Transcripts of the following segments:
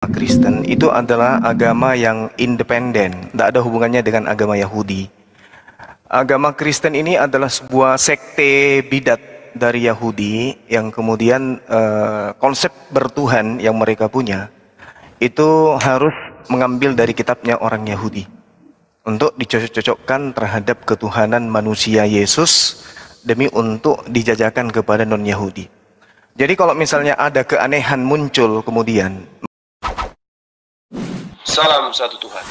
Kristen itu adalah agama yang independen, tidak ada hubungannya dengan agama Yahudi. Agama Kristen ini adalah sebuah sekte bidat dari Yahudi yang kemudian konsep bertuhan yang mereka punya itu harus mengambil dari kitabnya orang Yahudi untuk dicocok-cocokkan terhadap ketuhanan manusia Yesus demi untuk dijajakan kepada non-Yahudi. Jadi kalau misalnya ada keanehan muncul kemudian, salam satu Tuhan.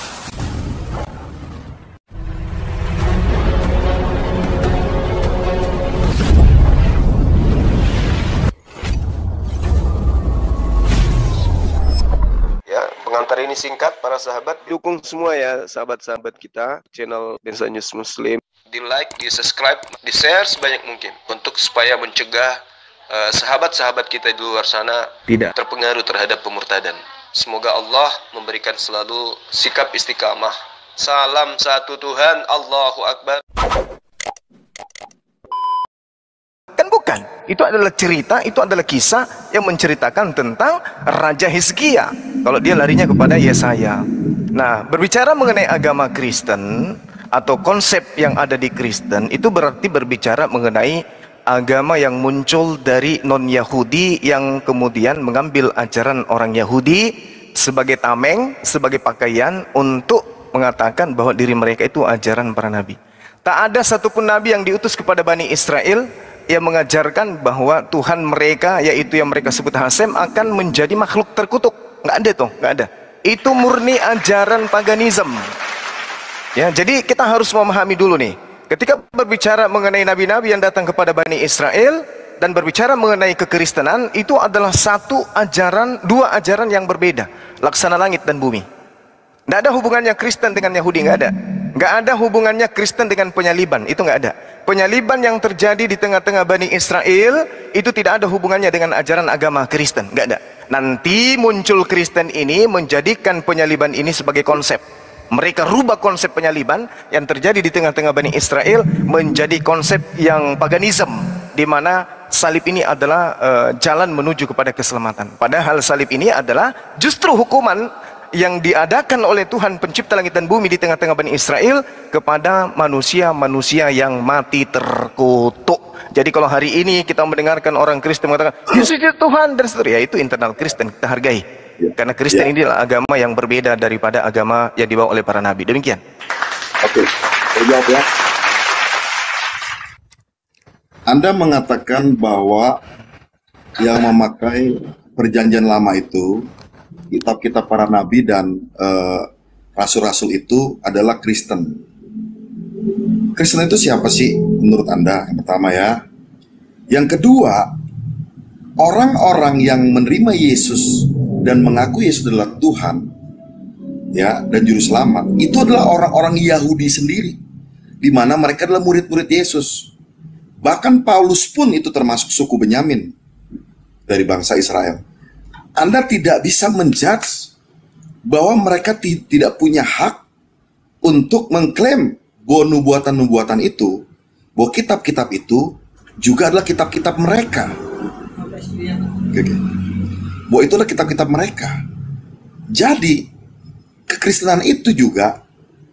Ya, pengantar ini singkat, para sahabat. Dukung semua ya sahabat-sahabat kita, channel Densa News Muslim. Di like, di subscribe, di share sebanyak mungkin untuk supaya mencegah sahabat-sahabat kita di luar sana tidak terpengaruh terhadap pemurtadan. Semoga Allah memberikan selalu sikap istiqamah. Salam satu Tuhan, Allahu Akbar. Kan bukan. Itu adalah cerita, itu adalah kisah yang menceritakan tentang Raja Hizkia. Kalau dia larinya kepada Yesaya. Nah, berbicara mengenai agama Kristen atau konsep yang ada di Kristen, itu berarti berbicara mengenai agama yang muncul dari non-Yahudi yang kemudian mengambil ajaran orang Yahudi sebagai tameng, sebagai pakaian untuk mengatakan bahwa diri mereka itu ajaran para nabi. Tak ada satupun nabi yang diutus kepada Bani Israel yang mengajarkan bahwa Tuhan mereka, yaitu yang mereka sebut Hasem, akan menjadi makhluk terkutuk. Nggak ada tuh, nggak ada. Itu murni ajaran paganisme. Ya, jadi kita harus memahami dulu nih. Ketika berbicara mengenai nabi-nabi yang datang kepada Bani Israel dan berbicara mengenai kekristenan, itu adalah satu ajaran, dua ajaran yang berbeda. Laksana langit dan bumi. Nggak ada hubungannya Kristen dengan Yahudi, nggak ada. Nggak ada hubungannya Kristen dengan penyaliban, itu nggak ada. Penyaliban yang terjadi di tengah-tengah Bani Israel itu tidak ada hubungannya dengan ajaran agama Kristen, nggak ada. Nanti muncul Kristen ini menjadikan penyaliban ini sebagai konsep. Mereka rubah konsep penyaliban yang terjadi di tengah-tengah Bani Israel menjadi konsep yang paganisme, di mana salib ini adalah jalan menuju kepada keselamatan. Padahal salib ini adalah justru hukuman yang diadakan oleh Tuhan pencipta langit dan bumi di tengah-tengah Bani Israel kepada manusia-manusia yang mati terkutuk. Jadi kalau hari ini kita mendengarkan orang Kristen mengatakan Yesus itu Tuhan dan seterusnya, ya itu internal Kristen, kita hargai. Karena Kristen ini adalah agama yang berbeda daripada agama yang dibawa oleh para nabi. Demikian. Oke, jawab ya. Anda mengatakan bahwa yang memakai perjanjian lama itu, kitab-kitab para nabi dan rasul-rasul itu adalah Kristen. Kristen itu siapa sih menurut Anda? Yang pertama ya. Yang kedua, orang-orang yang menerima Yesus dan mengaku Yesus adalah Tuhan, ya, dan juru selamat, itu adalah orang-orang Yahudi sendiri, di mana mereka adalah murid-murid Yesus. Bahkan Paulus pun itu termasuk suku Benyamin dari bangsa Israel. Anda tidak bisa menjudge bahwa mereka tidak punya hak untuk mengklaim bahwa nubuatan-nubuatan itu, bahwa kitab-kitab itu juga adalah kitab-kitab mereka. Oke. Bahwa itu adalah kitab-kitab mereka. Jadi kekristenan itu juga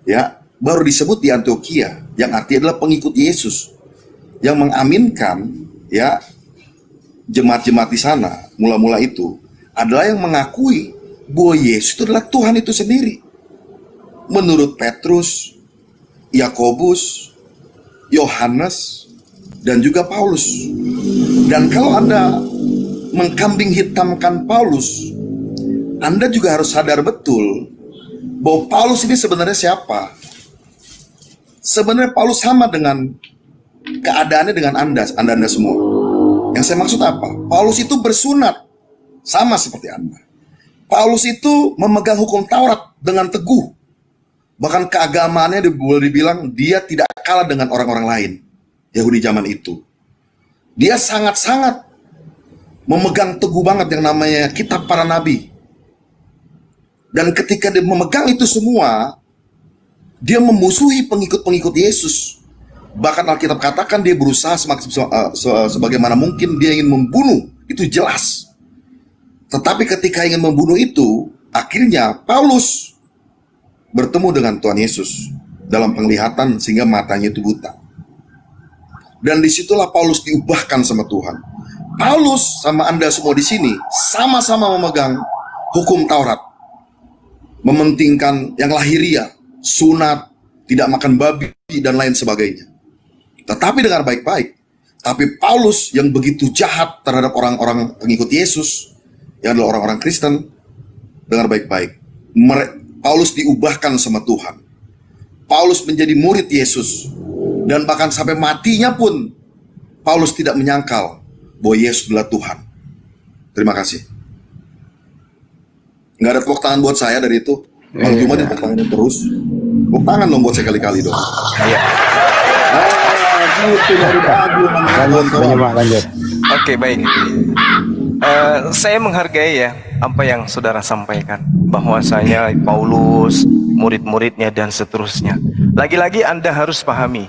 ya baru disebut di Antioquia, yang artinya adalah pengikut Yesus, yang mengaminkan ya jemaat-jemaat di sana mula-mula itu adalah yang mengakui bahwa Yesus itu adalah Tuhan itu sendiri. Menurut Petrus, Yakobus, Yohanes, dan juga Paulus. Dan kalau Anda mengkambing hitamkan Paulus, Anda juga harus sadar betul bahwa Paulus ini sebenarnya siapa. Sebenarnya Paulus sama dengan keadaannya dengan Anda semua. Yang saya maksud apa? Paulus itu bersunat sama seperti Anda. Paulus itu memegang hukum Taurat dengan teguh. Bahkan keagamaannya boleh dibilang dia tidak kalah dengan orang-orang lain Yahudi zaman itu. Dia sangat-sangat memegang teguh banget yang namanya kitab para nabi. Dan ketika dia memegang itu semua, dia memusuhi pengikut-pengikut Yesus. Bahkan Alkitab katakan dia berusaha sebagaimana mungkin dia ingin membunuh. Itu jelas. Tetapi ketika ingin membunuh itu, Akhirnya Paulus bertemu dengan Tuhan Yesus dalam penglihatan sehingga matanya itu buta. Dan disitulah Paulus diubahkan sama Tuhan. Paulus sama Anda semua di sini sama-sama memegang hukum Taurat, mementingkan yang lahiria, sunat, tidak makan babi, dan lain sebagainya. Tetapi dengar baik-baik, tapi Paulus yang begitu jahat terhadap orang-orang pengikut Yesus, yang adalah orang-orang Kristen, dengar baik-baik, Paulus diubahkan sama Tuhan. Paulus menjadi murid Yesus, dan bahkan sampai matinya pun Paulus tidak menyangkal bahwa Yesus adalah Tuhan. Terima kasih. Nggak ada tepuk tangan buat saya dari itu. Kalau cuma tepuk tangan terus, tepuk tangan dong buat saya kali-kali dong. Iya. Lanjut. Oke, baik. Saya menghargai ya apa yang saudara sampaikan, bahwasanya Paulus, murid-muridnya dan seterusnya. Lagi-lagi Anda harus pahami,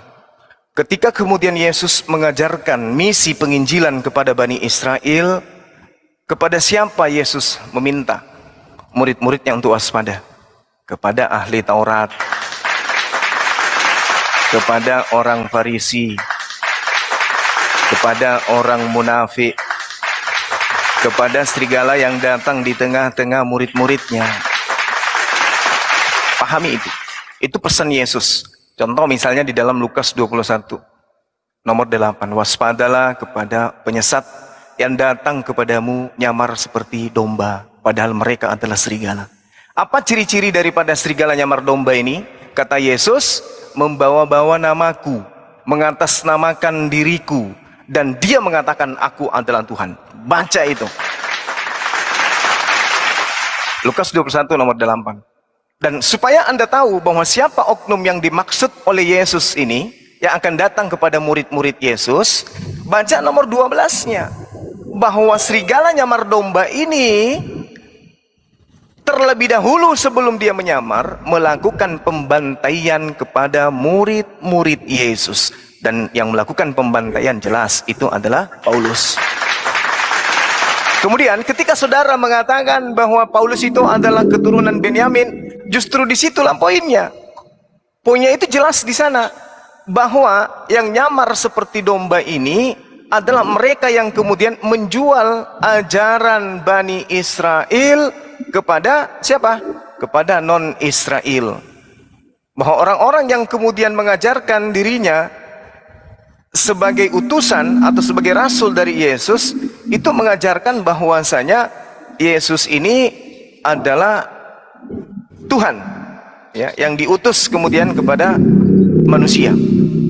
ketika kemudian Yesus mengajarkan misi penginjilan kepada Bani Israel, kepada siapa Yesus meminta murid-muridnya untuk waspada? Kepada ahli Taurat, kepada orang Farisi, kepada orang munafik, kepada serigala yang datang di tengah-tengah murid-muridnya. Pahami itu. Itu pesan Yesus. Contoh misalnya di dalam Lukas 21, nomor 8. Waspadalah kepada penyesat yang datang kepadamu nyamar seperti domba, padahal mereka adalah serigala. Apa ciri-ciri daripada serigala nyamar domba ini? Kata Yesus, membawa-bawa namaku, mengatasnamakan diriku, dan dia mengatakan aku adalah Tuhan. Baca itu. Lukas 21 nomor 8. Dan supaya Anda tahu bahwa siapa oknum yang dimaksud oleh Yesus ini, yang akan datang kepada murid-murid Yesus, baca nomor 12-nya. Bahwa serigala nyamar domba ini terlebih dahulu sebelum dia menyamar, melakukan pembantaian kepada murid-murid Yesus. Dan yang melakukan pembantaian jelas itu adalah Paulus. Kemudian ketika saudara mengatakan bahwa Paulus itu adalah keturunan Benyamin, justru di situlah poinnya. Poinnya itu jelas di sana, bahwa yang nyamar seperti domba ini adalah mereka yang kemudian menjual ajaran Bani Israel kepada siapa? Kepada non-Israel. Bahwa orang-orang yang kemudian mengajarkan dirinya sebagai utusan atau sebagai rasul dari Yesus, itu mengajarkan bahwasanya Yesus ini adalah Tuhan, ya, yang diutus kemudian kepada manusia.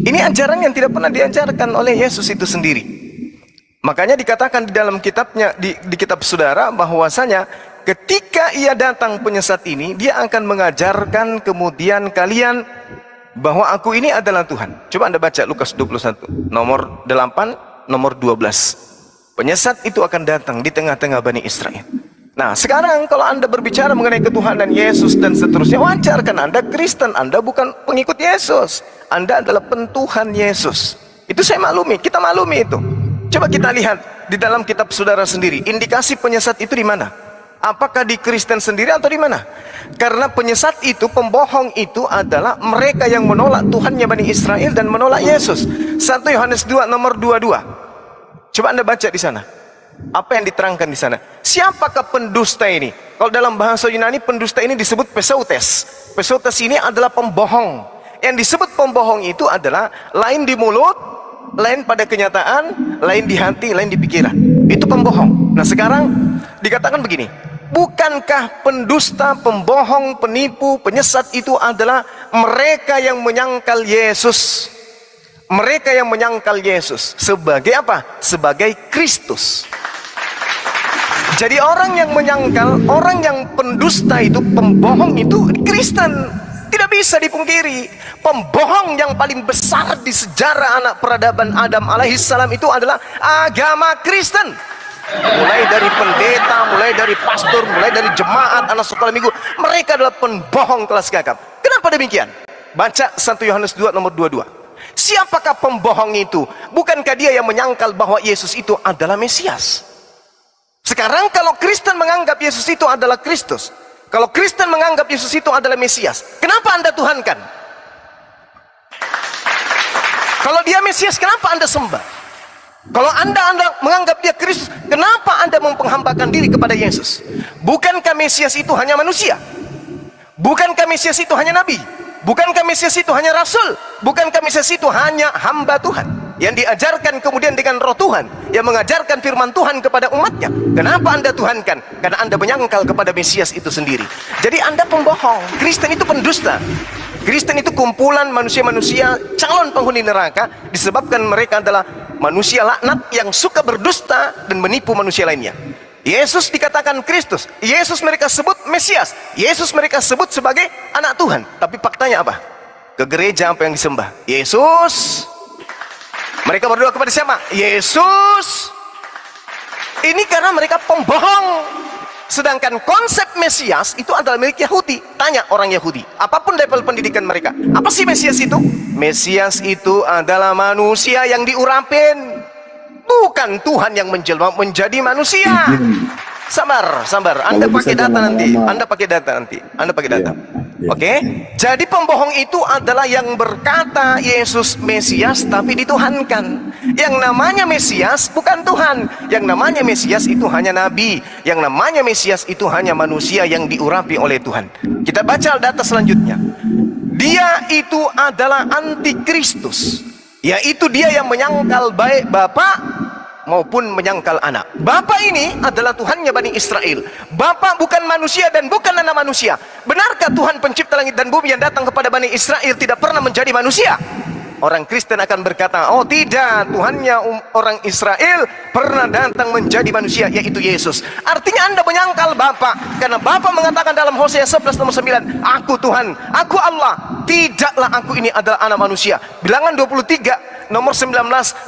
Ini ajaran yang tidak pernah diajarkan oleh Yesus itu sendiri. Makanya dikatakan di dalam kitabnya, di kitab saudara, bahwasanya ketika ia datang penyesat ini, dia akan mengajarkan kemudian kalian bahwa aku ini adalah Tuhan. Coba Anda baca Lukas 21 nomor 8, nomor 12. Penyesat itu akan datang di tengah-tengah Bani Israel. Nah, sekarang kalau Anda berbicara mengenai ketuhanan Yesus dan seterusnya, wajar kan Anda Kristen, Anda bukan pengikut Yesus. Anda adalah pentuhan Yesus. Itu saya maklumi, kita maklumi itu. Coba kita lihat di dalam kitab saudara sendiri, indikasi penyesat itu di mana? Apakah di Kristen sendiri atau di mana? Karena penyesat itu, pembohong itu adalah mereka yang menolak Tuhannya Bani Israel dan menolak Yesus. 1 Yohanes 2 nomor 22. Coba Anda baca di sana. Apa yang diterangkan di sana? Siapakah pendusta ini? Kalau dalam bahasa Yunani, pendusta ini disebut peseutes. Peseutes ini adalah pembohong. Yang disebut pembohong itu adalah lain di mulut, lain pada kenyataan, lain di hati, lain di pikiran. Itu pembohong. Nah, sekarang dikatakan begini, bukankah pendusta, pembohong, penipu, penyesat itu adalah mereka yang menyangkal Yesus? Mereka yang menyangkal Yesus sebagai apa? Sebagai Kristus. Jadi orang yang menyangkal, orang yang pendusta itu, pembohong itu Kristen. Tidak bisa dipungkiri. Pembohong yang paling besar di sejarah anak peradaban Adam alaihissalam itu adalah agama Kristen. Mulai dari pendeta, mulai dari pastor, mulai dari jemaat, anak sekolah minggu, mereka adalah pembohong kelas kakap. Kenapa demikian? Baca 1 Yohanes 2 nomor 22. Siapakah pembohong itu? Bukankah dia yang menyangkal bahwa Yesus itu adalah Mesias? Sekarang kalau Kristen menganggap Yesus itu adalah Kristus, Kalau Kristen menganggap Yesus itu adalah Mesias, kenapa Anda tuhankan? Kalau dia Mesias, kenapa Anda sembah? Kalau Anda menganggap dia Kristus, kenapa Anda mempenghambakan diri kepada Yesus? Bukankah Mesias itu hanya manusia? Bukankah Mesias itu hanya nabi? Bukankah Mesias itu hanya rasul? Bukankah Mesias itu hanya hamba Tuhan yang diajarkan kemudian dengan roh Tuhan, yang mengajarkan firman Tuhan kepada umatnya? Kenapa Anda tuhankan? Karena Anda menyangkal kepada Mesias itu sendiri. Jadi Anda pembohong. Kristen itu pendusta. Kristen itu kumpulan manusia-manusia calon penghuni neraka, disebabkan mereka adalah manusia laknat yang suka berdusta dan menipu manusia lainnya. Yesus dikatakan Kristus, Yesus mereka sebut Mesias, Yesus mereka sebut sebagai anak Tuhan. Tapi faktanya apa? Ke gereja apa yang disembah? Yesus. Mereka berdoa kepada siapa? Yesus. Ini karena mereka pembohong. Sedangkan konsep Mesias itu adalah milik Yahudi. Tanya orang Yahudi, apapun level pendidikan mereka, apa sih Mesias itu? Mesias itu adalah manusia yang diurapin, bukan Tuhan yang menjelma menjadi manusia. Sabar. Anda pakai data nanti. Anda pakai data. Oke? Jadi pembohong itu adalah yang berkata Yesus Mesias tapi dituhankan. Yang namanya Mesias bukan Tuhan. Yang namanya Mesias itu hanya nabi. Yang namanya Mesias itu hanya manusia yang diurapi oleh Tuhan. Kita baca data selanjutnya. Dia itu adalah antikristus, yaitu dia yang menyangkal baik Bapa maupun menyangkal anak. Bapa ini adalah Tuhannya Bani Israel. Bapa bukan manusia dan bukan anak manusia. Benarkah Tuhan pencipta langit dan bumi yang datang kepada Bani Israel tidak pernah menjadi manusia? Orang Kristen akan berkata, oh tidak, Tuhannya orang Israel pernah datang menjadi manusia, yaitu Yesus. Artinya Anda menyangkal Bapa, karena Bapa mengatakan dalam Hosea 11 nomor 9, aku Tuhan, aku Allah, tidaklah aku ini adalah anak manusia. Bilangan 23 nomor 19,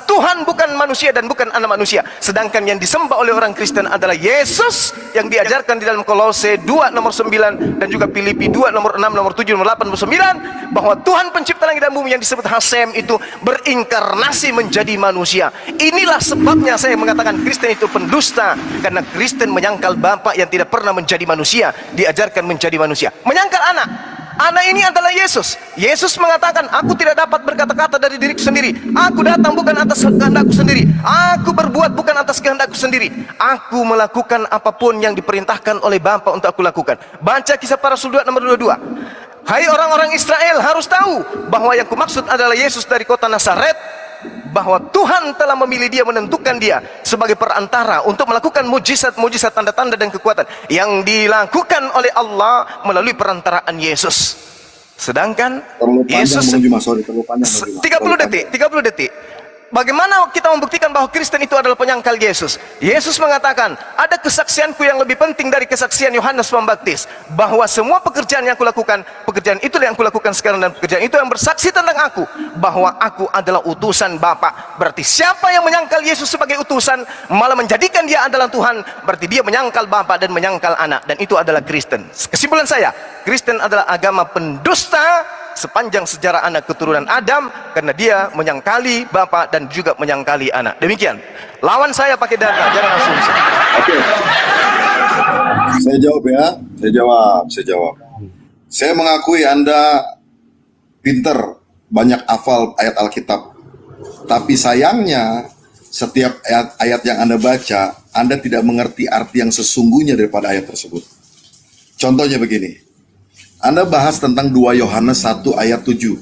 Tuhan bukan manusia dan bukan anak manusia. Sedangkan yang disembah oleh orang Kristen adalah Yesus yang diajarkan di dalam Kolose 2 nomor 9 dan juga Filipi 2 nomor 6, nomor 7, nomor 8, nomor 9, bahwa Tuhan pencipta langit dan bumi yang disebut Hasem itu berinkarnasi menjadi manusia. Inilah sebabnya saya mengatakan Kristen itu pendusta, karena Kristen menyangkal Bapa yang tidak pernah menjadi manusia, diajarkan menjadi manusia. Menyangkal anak. Anak ini adalah Yesus. Yesus mengatakan, aku tidak dapat berkata-kata dari diriku sendiri. Aku datang bukan atas kehendakku sendiri. Aku berbuat bukan atas kehendakku sendiri. Aku melakukan apapun yang diperintahkan oleh Bapa untuk aku lakukan. Baca Kisah Para Rasul 2 nomor 22. Hai orang-orang Israel, harus tahu bahwa yang kumaksud adalah Yesus dari kota Nazaret, bahwa Tuhan telah memilih dia, menentukan dia sebagai perantara untuk melakukan mujizat-mujizat, tanda-tanda dan kekuatan yang dilakukan oleh Allah melalui perantaraan Yesus. Sedangkan Yesus 30 detik. Bagaimana kita membuktikan bahwa Kristen itu adalah penyangkal Yesus? Yesus mengatakan, ada kesaksianku yang lebih penting dari kesaksian Yohanes Pembaptis, bahwa semua pekerjaan yang aku lakukan, pekerjaan itu yang aku lakukan sekarang, dan pekerjaan itu yang bersaksi tentang aku, bahwa aku adalah utusan Bapa. Berarti siapa yang menyangkal Yesus sebagai utusan, malah menjadikan dia adalah Tuhan, berarti dia menyangkal Bapa dan menyangkal anak, dan itu adalah Kristen. Kesimpulan saya, Kristen adalah agama pendusta sepanjang sejarah anak keturunan Adam, karena dia menyangkali Bapa dan juga menyangkali anak. Demikian. Lawan saya pakai data, jangan asumsi. Oke. Saya jawab ya. Saya jawab. Saya mengakui Anda pinter, banyak hafal ayat Alkitab. Tapi sayangnya setiap ayat yang Anda baca, Anda tidak mengerti arti yang sesungguhnya daripada ayat tersebut. Contohnya begini. Anda bahas tentang 2 Yohanes 1 ayat 7.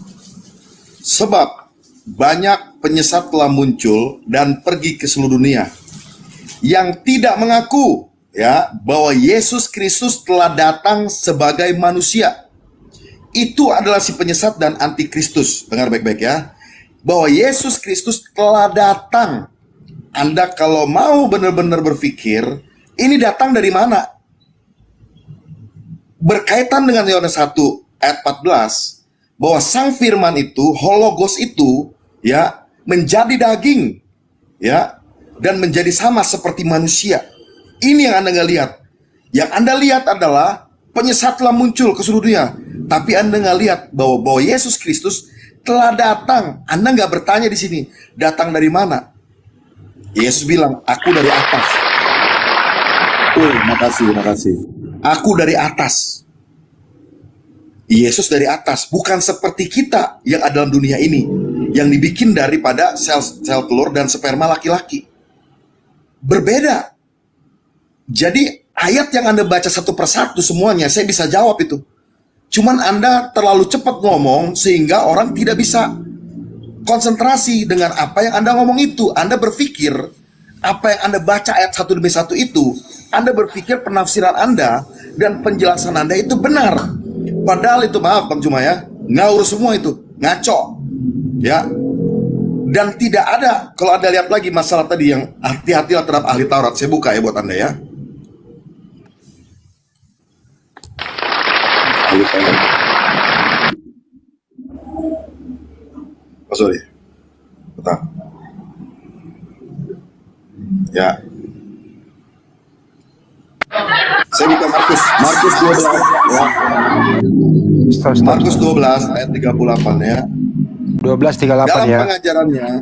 Sebab banyak penyesat telah muncul dan pergi ke seluruh dunia yang tidak mengaku bahwa Yesus Kristus telah datang sebagai manusia. Itu adalah si penyesat dan antikristus. Dengar baik-baik ya. Bahwa Yesus Kristus telah datang. Anda kalau mau benar-benar berpikir, ini datang dari mana? Berkaitan dengan Yohanes 1 ayat 14, bahwa sang firman itu, hologos itu menjadi daging dan menjadi sama seperti manusia. Ini yang Anda nggak lihat. Yang Anda lihat adalah penyesat telah muncul ke seluruh dunia, tapi Anda nggak lihat bahwa Yesus Kristus telah datang. Anda nggak bertanya di sini, datang dari mana? Yesus bilang, aku dari atas. Makasih. Aku dari atas. Yesus dari atas, bukan seperti kita yang ada dalam dunia ini, yang dibikin daripada sel telur dan sperma laki-laki. Berbeda. Jadi ayat yang Anda baca satu persatu semuanya, saya bisa jawab itu. Cuman Anda terlalu cepat ngomong sehingga orang tidak bisa konsentrasi dengan apa yang Anda ngomong itu. Anda berpikir apa yang Anda baca ayat satu demi satu itu, Anda berpikir penafsiran Anda dan penjelasan Anda itu benar. Padahal itu, maaf Bang Cuma ya, ngawur semua itu, ngaco. Ya. Dan tidak ada, kalau Anda lihat lagi masalah tadi yang hati-hatilah terhadap ahli Taurat. Saya buka ya buat Anda ya. Ahli Taurat. Oh sorry. Bentar. Ya. Saya buka Markus 12 ya. Markus 12 ayat 38 ya. 12:38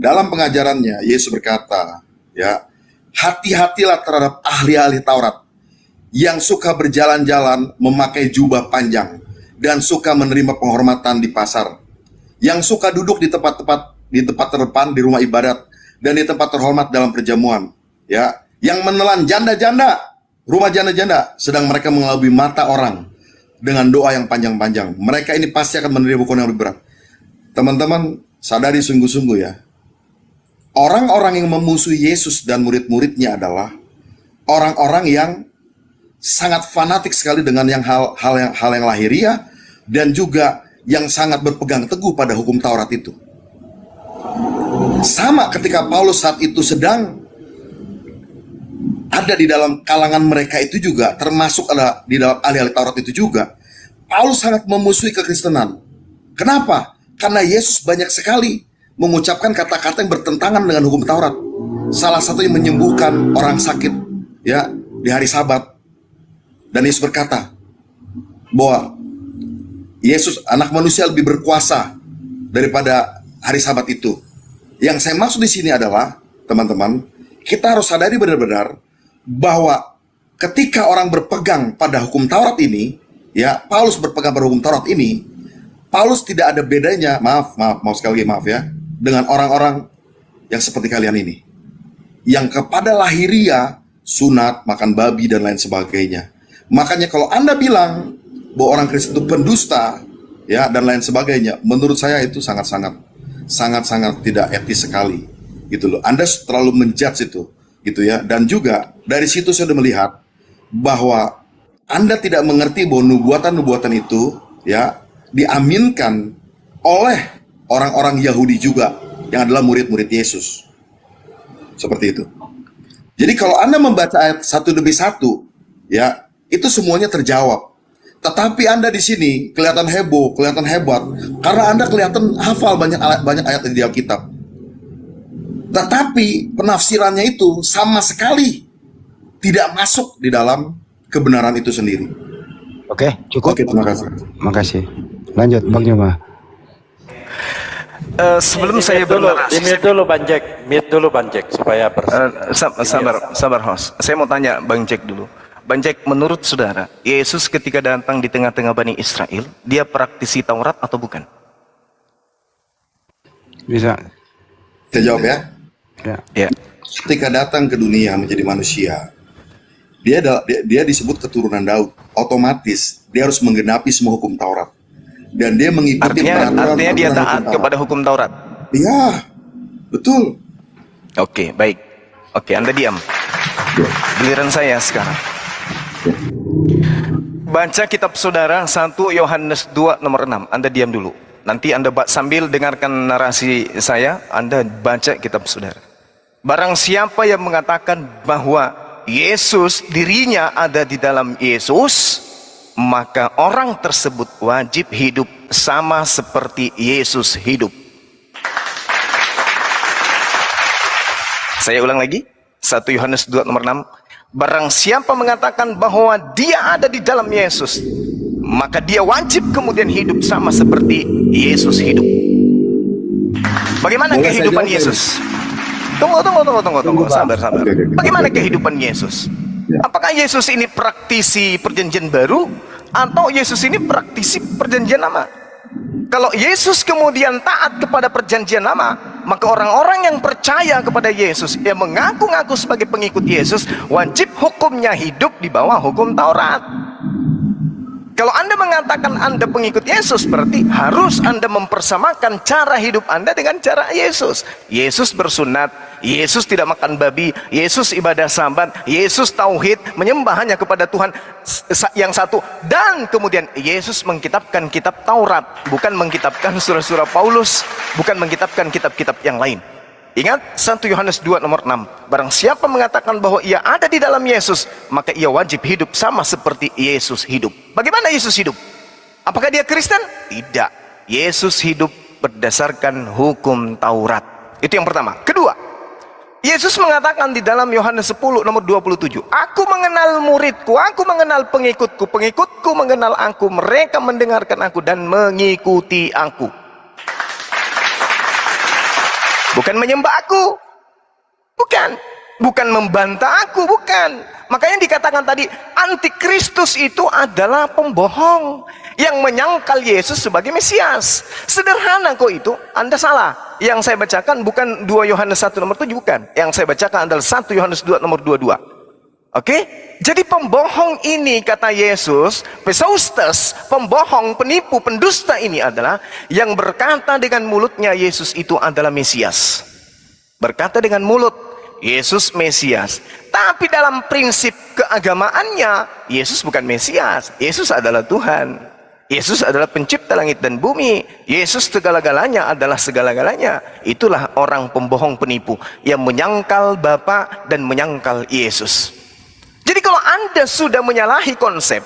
Dalam pengajarannya Yesus berkata, ya, hati-hatilah terhadap ahli-ahli Taurat yang suka berjalan-jalan memakai jubah panjang dan suka menerima penghormatan di pasar, yang suka duduk di tempat terdepan di rumah ibadat dan di tempat terhormat dalam perjamuan, ya, yang menelan janda-janda, rumah janda-janda, sedang mereka mengelabui mata orang dengan doa yang panjang-panjang. Mereka ini pasti akan menerima hukuman yang lebih berat. Teman-teman, sadari sungguh-sungguh ya, orang-orang yang memusuhi Yesus dan murid-muridnya adalah orang-orang yang sangat fanatik sekali dengan hal yang lahiriah, dan juga yang sangat berpegang teguh pada hukum Taurat itu. Sama ketika Paulus saat itu sedang ada di dalam kalangan mereka itu juga, termasuk ada di dalam ahli-ahli Taurat itu juga, Paulus sangat memusuhi kekristenan. Kenapa? Karena Yesus banyak sekali mengucapkan kata-kata yang bertentangan dengan hukum Taurat. Salah satunya menyembuhkan orang sakit ya di hari Sabat. Dan Yesus berkata bahwa Yesus anak manusia lebih berkuasa daripada hari Sabat itu. Yang saya maksud di sini adalah, teman-teman, kita harus sadari benar-benar bahwa ketika orang berpegang pada hukum Taurat ini, ya, Paulus berpegang pada hukum Taurat ini, Paulus tidak ada bedanya, maaf sekali lagi, maaf ya, dengan orang-orang yang seperti kalian ini, yang kepada lahiriah, sunat, makan babi, dan lain sebagainya. Makanya kalau Anda bilang bahwa orang Kristen itu pendusta, ya, dan lain sebagainya, menurut saya itu sangat-sangat tidak etis sekali, gitu loh. Anda terlalu menjudge itu, gitu ya. Dan juga dari situ saya sudah melihat bahwa Anda tidak mengerti bahwa nubuatan-nubuatan itu, ya, diaminkan oleh orang-orang Yahudi juga yang adalah murid-murid Yesus. Seperti itu. Jadi kalau Anda membaca ayat satu demi satu, ya, itu semuanya terjawab. Tetapi Anda di sini kelihatan heboh, kelihatan hebat, karena Anda kelihatan hafal banyak ayat di Alkitab. Tetapi penafsirannya itu sama sekali tidak masuk di dalam kebenaran itu sendiri. Oke, cukup. Oke, terima kasih. Terima kasih. Lanjut, Bang Juma. Sebelum saya bernarasi, mute dulu Bang Jack supaya sabar host. Saya mau tanya Bang Jack dulu. Bang Jack, menurut saudara, Yesus ketika datang di tengah-tengah Bani Israel, dia praktisi Taurat atau bukan? Bisa. Saya jawab ya. Ya. Ketika datang ke dunia menjadi manusia, dia disebut keturunan Daud. Otomatis dia harus menggenapi semua hukum Taurat, dan dia mengikuti artinya dia taat kepada hukum Taurat. Iya, betul. Oke, baik. Oke, Anda diam. Giliran saya sekarang. Baca kitab saudara 1 Yohanes 2 nomor 6. Anda diam dulu. Nanti Anda sambil dengarkan narasi saya, Anda baca kitab saudara. Barang siapa yang mengatakan bahwa Yesus, dirinya ada di dalam Yesus, maka orang tersebut wajib hidup sama seperti Yesus hidup. Saya ulang lagi, 1 Yohanes 2 nomor 6. Barang siapa mengatakan bahwa dia ada di dalam Yesus, maka dia wajib kemudian hidup sama seperti Yesus hidup. Bagaimana kehidupan Yesus? Tunggu. Sabar. Bagaimana kehidupan Yesus? Ya. Apakah Yesus ini praktisi perjanjian baru atau Yesus ini praktisi perjanjian lama? Kalau Yesus kemudian taat kepada perjanjian lama, maka orang-orang yang percaya kepada Yesus, yang mengaku-ngaku sebagai pengikut Yesus, wajib hukumnya hidup di bawah hukum Taurat. Kalau Anda mengatakan Anda pengikut Yesus, berarti harus Anda mempersamakan cara hidup Anda dengan cara Yesus. Yesus bersunat, Yesus tidak makan babi, Yesus ibadah Sabat, Yesus tauhid, menyembah hanya kepada Tuhan yang satu, dan kemudian Yesus mengkitabkan kitab Taurat, bukan mengkitabkan surah-surah Paulus, bukan mengkitabkan kitab-kitab yang lain. Ingat 1 Yohanes 2 nomor 6. Barang siapa mengatakan bahwa ia ada di dalam Yesus, maka ia wajib hidup sama seperti Yesus hidup. Bagaimana Yesus hidup? Apakah dia Kristen? Tidak. Yesus hidup berdasarkan hukum Taurat. Itu yang pertama. Kedua, Yesus mengatakan di dalam Yohanes 10 nomor 27, aku mengenal muridku, aku mengenal pengikutku, pengikutku mengenal aku, mereka mendengarkan aku dan mengikuti aku. Bukan menyembah aku, bukan membantah aku, bukan. Makanya dikatakan tadi, antikristus itu adalah pembohong yang menyangkal Yesus sebagai Mesias. Sederhana kok itu, Anda salah. Yang saya bacakan bukan 2 Yohanes 1 nomor 7, bukan. Yang saya bacakan adalah 1 Yohanes 2 nomor 22. Oke? Jadi pembohong ini, kata Yesus, Pesaustes, pembohong, penipu, pendusta ini adalah yang berkata dengan mulutnya Yesus itu adalah Mesias. Berkata dengan mulut, Yesus Mesias. Tapi dalam prinsip keagamaannya, Yesus bukan Mesias. Yesus adalah Tuhan. Yesus adalah pencipta langit dan bumi. Yesus segala-galanya adalah segala-galanya. Itulah orang pembohong penipu yang menyangkal Bapa dan menyangkal Yesus. Jadi kalau Anda sudah menyalahi konsep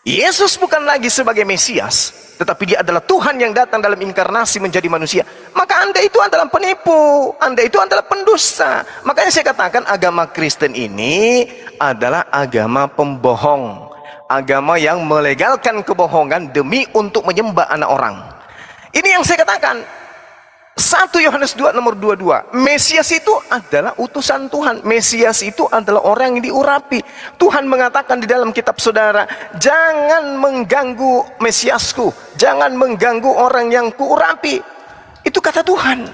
Yesus bukan lagi sebagai Mesias, tetapi dia adalah Tuhan yang datang dalam inkarnasi menjadi manusia, maka Anda itu adalah penipu, Anda itu adalah pendusta. Makanya saya katakan agama Kristen ini adalah agama pembohong, agama yang melegalkan kebohongan demi untuk menyembah anak orang. Ini yang saya katakan 1 Yohanes 2 nomor 22, Mesias itu adalah utusan Tuhan. Mesias itu adalah orang yang diurapi. Tuhan mengatakan di dalam kitab saudara, jangan mengganggu Mesiasku, jangan mengganggu orang yang kuurapi. Itu kata Tuhan.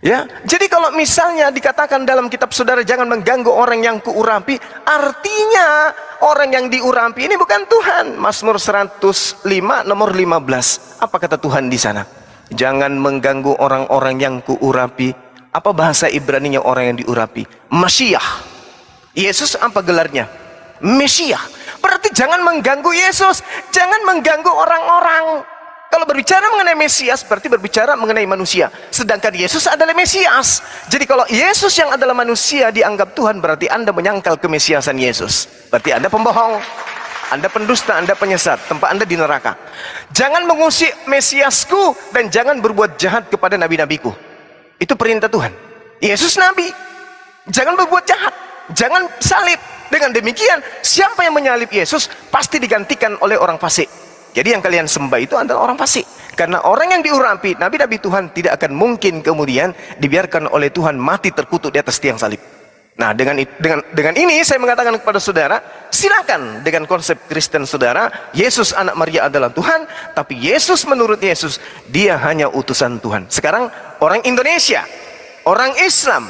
Ya, jadi kalau misalnya dikatakan dalam kitab saudara jangan mengganggu orang yang kuurapi, artinya orang yang diurapi ini bukan Tuhan. Mazmur 105 nomor 15. Apa kata Tuhan di sana? Jangan mengganggu orang-orang yang kuurapi. Apa bahasa Ibraninya orang yang diurapi? Mesiah. Yesus apa gelarnya? Mesiah. Berarti jangan mengganggu Yesus, jangan mengganggu orang-orang. Kalau berbicara mengenai Mesias, berarti berbicara mengenai manusia. Sedangkan Yesus adalah Mesias. Jadi kalau Yesus yang adalah manusia dianggap Tuhan, berarti Anda menyangkal kemesiasan Yesus. Berarti Anda pembohong, Anda pendusta, Anda penyesat, tempat Anda di neraka. Jangan mengusik Mesiasku dan jangan berbuat jahat kepada nabi-nabiku. Itu perintah Tuhan. Yesus nabi. Jangan berbuat jahat, jangan salib. Dengan demikian, siapa yang menyalib Yesus pasti digantikan oleh orang fasik. Jadi yang kalian sembah itu adalah orang fasik. Karena orang yang diurapi, nabi-nabi Tuhan tidak akan mungkin kemudian dibiarkan oleh Tuhan mati terkutuk di atas tiang salib. Nah, dengan ini saya mengatakan kepada saudara, silakan dengan konsep Kristen saudara, Yesus anak Maria adalah Tuhan, tapi Yesus menurut Yesus, dia hanya utusan Tuhan. Sekarang orang Indonesia, orang Islam,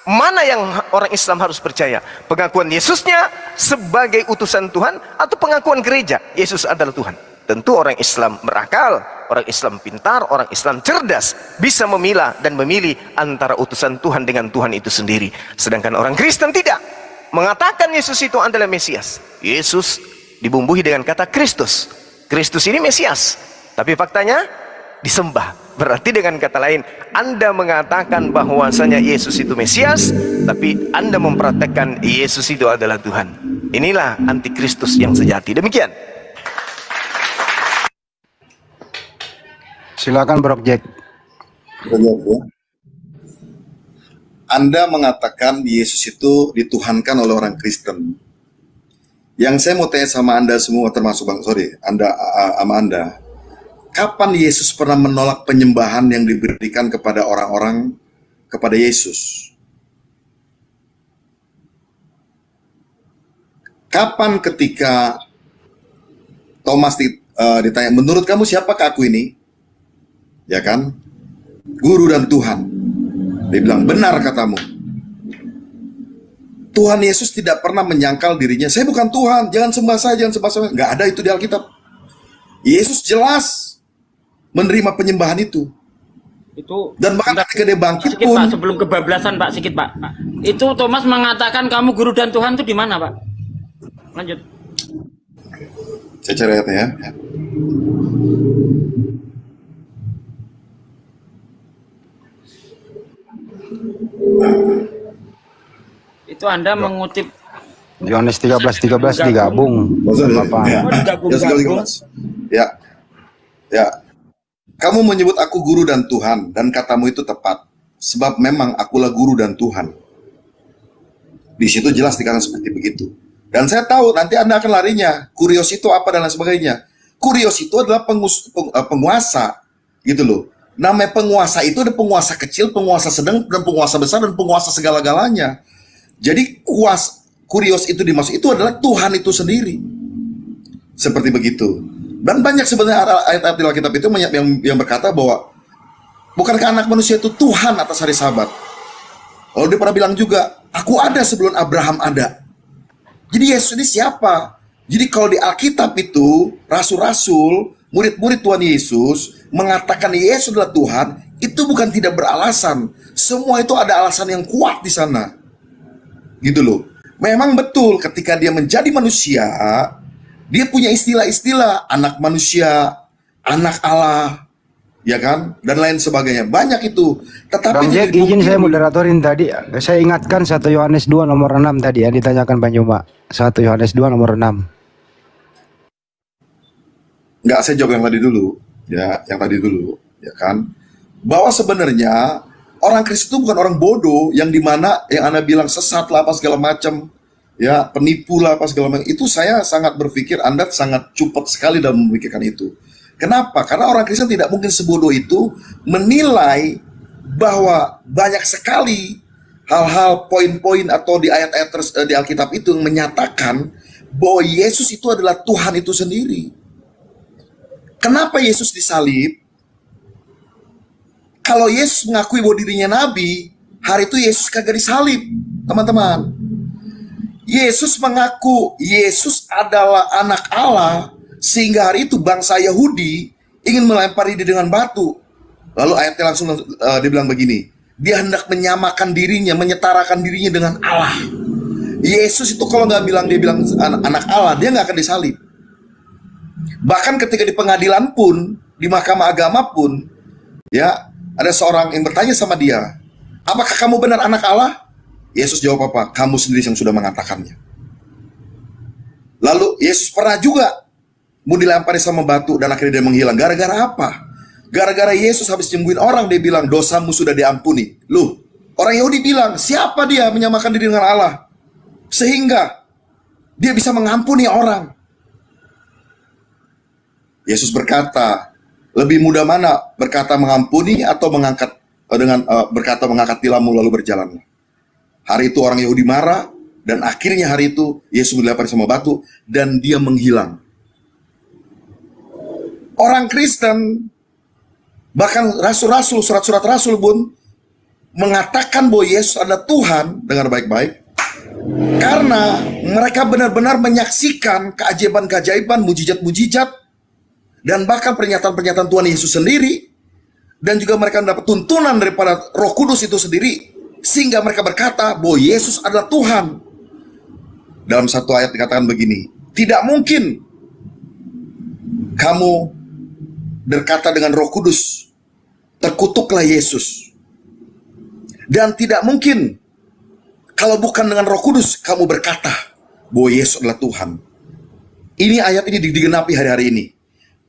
mana yang orang Islam harus percaya? Pengakuan Yesusnya sebagai utusan Tuhan atau pengakuan gereja, Yesus adalah Tuhan? Tentu orang Islam berakal, orang Islam pintar, orang Islam cerdas, bisa memilah dan memilih antara utusan Tuhan dengan Tuhan itu sendiri. Sedangkan orang Kristen tidak. Mengatakan Yesus itu adalah Mesias. Yesus dibumbuhi dengan kata Kristus. Kristus ini Mesias. Tapi faktanya disembah. Berarti dengan kata lain, Anda mengatakan bahwasanya Yesus itu Mesias, tapi Anda mempraktekkan Yesus itu adalah Tuhan. Inilah antikristus yang sejati. Demikian. Silakan Bro Jack. Anda mengatakan Yesus itu dituhankan oleh orang Kristen. Yang saya mau tanya sama Anda semua, termasuk Anda, kapan Yesus pernah menolak penyembahan yang diberikan kepada orang-orang kepada Yesus? Kapan ketika Thomas ditanya, menurut kamu siapakah aku ini? Ya kan? Guru dan Tuhan. Dia bilang, benar katamu. Tuhan Yesus tidak pernah menyangkal dirinya, saya bukan Tuhan, jangan sembah saya, jangan sembah saya. Nggak ada itu di Alkitab. Yesus jelas menerima penyembahan itu. Itu dan bahkan ketika dia bangkit sedikit, pun, Pak, sebelum kebablasan Pak, sedikit Pak. Itu Thomas mengatakan kamu guru dan Tuhan itu di mana Pak? Lanjut. Saya cari ya. Itu Anda mengutip Yohanes 13:13 digabung. Bapak. Ya. Ya. Ya. Kamu menyebut aku guru dan Tuhan, dan katamu itu tepat. Sebab memang akulah guru dan Tuhan. Di situ jelas dikatakan seperti begitu. Dan saya tahu nanti Anda akan larinya. Kurios itu apa dan lain sebagainya. Kurios itu adalah penguasa. Gitu loh. Namanya penguasa itu ada penguasa kecil, penguasa sedang, dan penguasa besar, dan penguasa segala-galanya. Jadi kurios itu dimaksud itu adalah Tuhan itu sendiri. Seperti begitu. Dan banyak sebenarnya ayat-ayat di Alkitab itu yang berkata bahwa bukankah anak manusia itu Tuhan atas hari Sabat. Lalu dia pernah bilang juga, aku ada sebelum Abraham ada. Jadi Yesus ini siapa? Jadi kalau di Alkitab itu, rasul-rasul, murid-murid Tuhan Yesus mengatakan Yesus adalah Tuhan, itu bukan tidak beralasan. Semua itu ada alasan yang kuat di sana. Gitu loh. Memang betul ketika dia menjadi manusia, dia punya istilah-istilah anak manusia, anak Allah, ya kan, dan lain sebagainya. Banyak itu. Tetapi Bang Jack, izin saya moderatorin tadi. Saya ingatkan 1 Yohanes 2 nomor 6 tadi ya, ditanyakan Bang Yuma. 1 Yohanes 2 nomor 6. Enggak, saya jawab yang tadi dulu. Ya, yang tadi dulu, ya kan. Bahwa sebenarnya orang Kristen itu bukan orang bodoh yang dimana yang Anda bilang sesat lah apa segala macam, ya penipu lah apa segala macam. Itu saya sangat berpikir Anda sangat cepat sekali dalam memikirkan itu. Kenapa? Karena orang Kristen tidak mungkin sebodoh itu menilai bahwa banyak sekali hal-hal poin-poin atau di ayat-ayat di Alkitab itu yang menyatakan bahwa Yesus itu adalah Tuhan itu sendiri. Kenapa Yesus disalib? Kalau Yesus mengakui bahwa dirinya nabi, hari itu Yesus kagak disalib, teman-teman. Yesus mengaku Yesus adalah anak Allah, sehingga hari itu bangsa Yahudi ingin melempari dia dengan batu. Lalu ayatnya langsung dibilang begini, dia hendak menyamakan dirinya, menyetarakan dirinya dengan Allah. Yesus itu kalau nggak bilang dia bilang anak Allah, dia nggak akan disalib. Bahkan ketika di pengadilan pun, di mahkamah agama pun, ya, ada seorang yang bertanya sama dia, apakah kamu benar anak Allah? Yesus jawab apa? Kamu sendiri yang sudah mengatakannya. Lalu Yesus pernah juga mau dilempari sama batu dan akhirnya dia menghilang. Gara-gara apa? Gara-gara Yesus habis nyembuhin orang, dia bilang dosamu sudah diampuni. Loh, orang Yahudi bilang siapa dia menyamakan diri dengan Allah sehingga dia bisa mengampuni orang. Yesus berkata, lebih mudah mana berkata mengampuni atau mengangkat berkata mengangkat tilammu lalu berjalanlah. Hari itu orang Yahudi marah dan akhirnya hari itu Yesus dilempari sama batu dan dia menghilang. Orang Kristen bahkan rasul-rasul, surat-surat rasul pun mengatakan bahwa Yesus adalah Tuhan dengan baik-baik karena mereka benar-benar menyaksikan keajaiban-keajaiban, mujizat-mujizat dan bahkan pernyataan-pernyataan Tuhan Yesus sendiri, dan juga mereka mendapat tuntunan daripada Roh Kudus itu sendiri, sehingga mereka berkata bahwa Yesus adalah Tuhan. Dalam satu ayat dikatakan begini, tidak mungkin kamu berkata dengan Roh Kudus, terkutuklah Yesus. Dan tidak mungkin kalau bukan dengan Roh Kudus kamu berkata bahwa Yesus adalah Tuhan. Ini ayat ini digenapi hari-hari ini.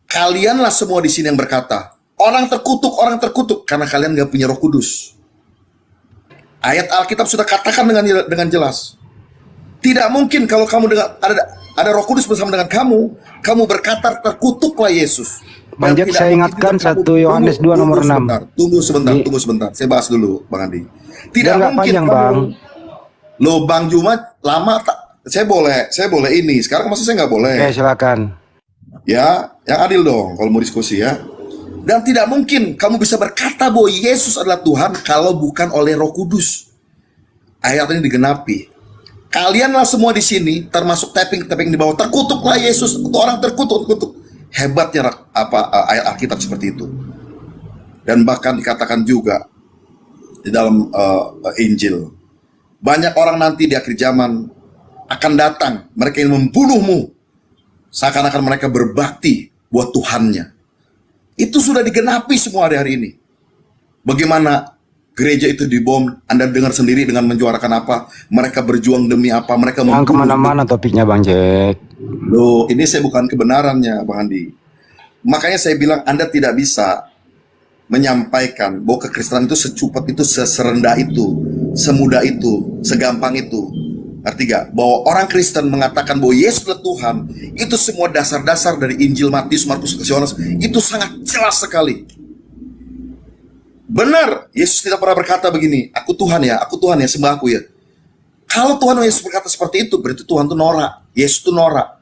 Kalianlah semua di sini yang berkata, orang terkutuk karena kalian gak punya Roh Kudus. Ayat Alkitab sudah katakan dengan jelas. Tidak mungkin kalau kamu ada Roh Kudus bersama dengan kamu berkata terkutuklah Yesus. Bang Jack, saya ingatkan 1 Yohanes 2 nomor 6. Tunggu sebentar. Saya bahas dulu, Bang Andi. Tidak mungkin panjang, Bang. Lo Bang Jumat lama saya boleh ini. Sekarang masa saya nggak boleh? Oke, silakan. Ya, yang adil dong kalau mau diskusi ya. Dan tidak mungkin kamu bisa berkata bahwa Yesus adalah Tuhan kalau bukan oleh Roh Kudus. Ayat ini digenapi. Kalianlah semua di sini, termasuk tapping di bawah, terkutuklah Yesus, untuk orang terkutuk. Hebatnya ayat Alkitab seperti itu. Dan bahkan dikatakan juga di dalam Injil, banyak orang nanti di akhir zaman akan datang, mereka ingin membunuhmu, seakan-akan mereka berbakti buat Tuhannya. Itu sudah digenapi semua hari ini. Bagaimana gereja itu dibom, Anda dengar sendiri dengan menjuarakan apa, mereka berjuang demi apa, mereka Yang kemana-mana topiknya Bang Jack. Loh, ini saya bukan kebenarannya Bang Andi. Makanya saya bilang Anda tidak bisa menyampaikan bahwa kekristenan itu secupat itu, serendah itu, semudah itu, segampang itu. Arti gak? Bahwa orang Kristen mengatakan bahwa Yesus adalah Tuhan, itu semua dasar-dasar dari Injil Matius, Markus, Yohanes, itu sangat jelas sekali. Benar, Yesus tidak pernah berkata begini, aku Tuhan ya, sembah aku ya. Kalau Tuhan Yesus berkata seperti itu, berarti Tuhan itu norak, Yesus itu norak.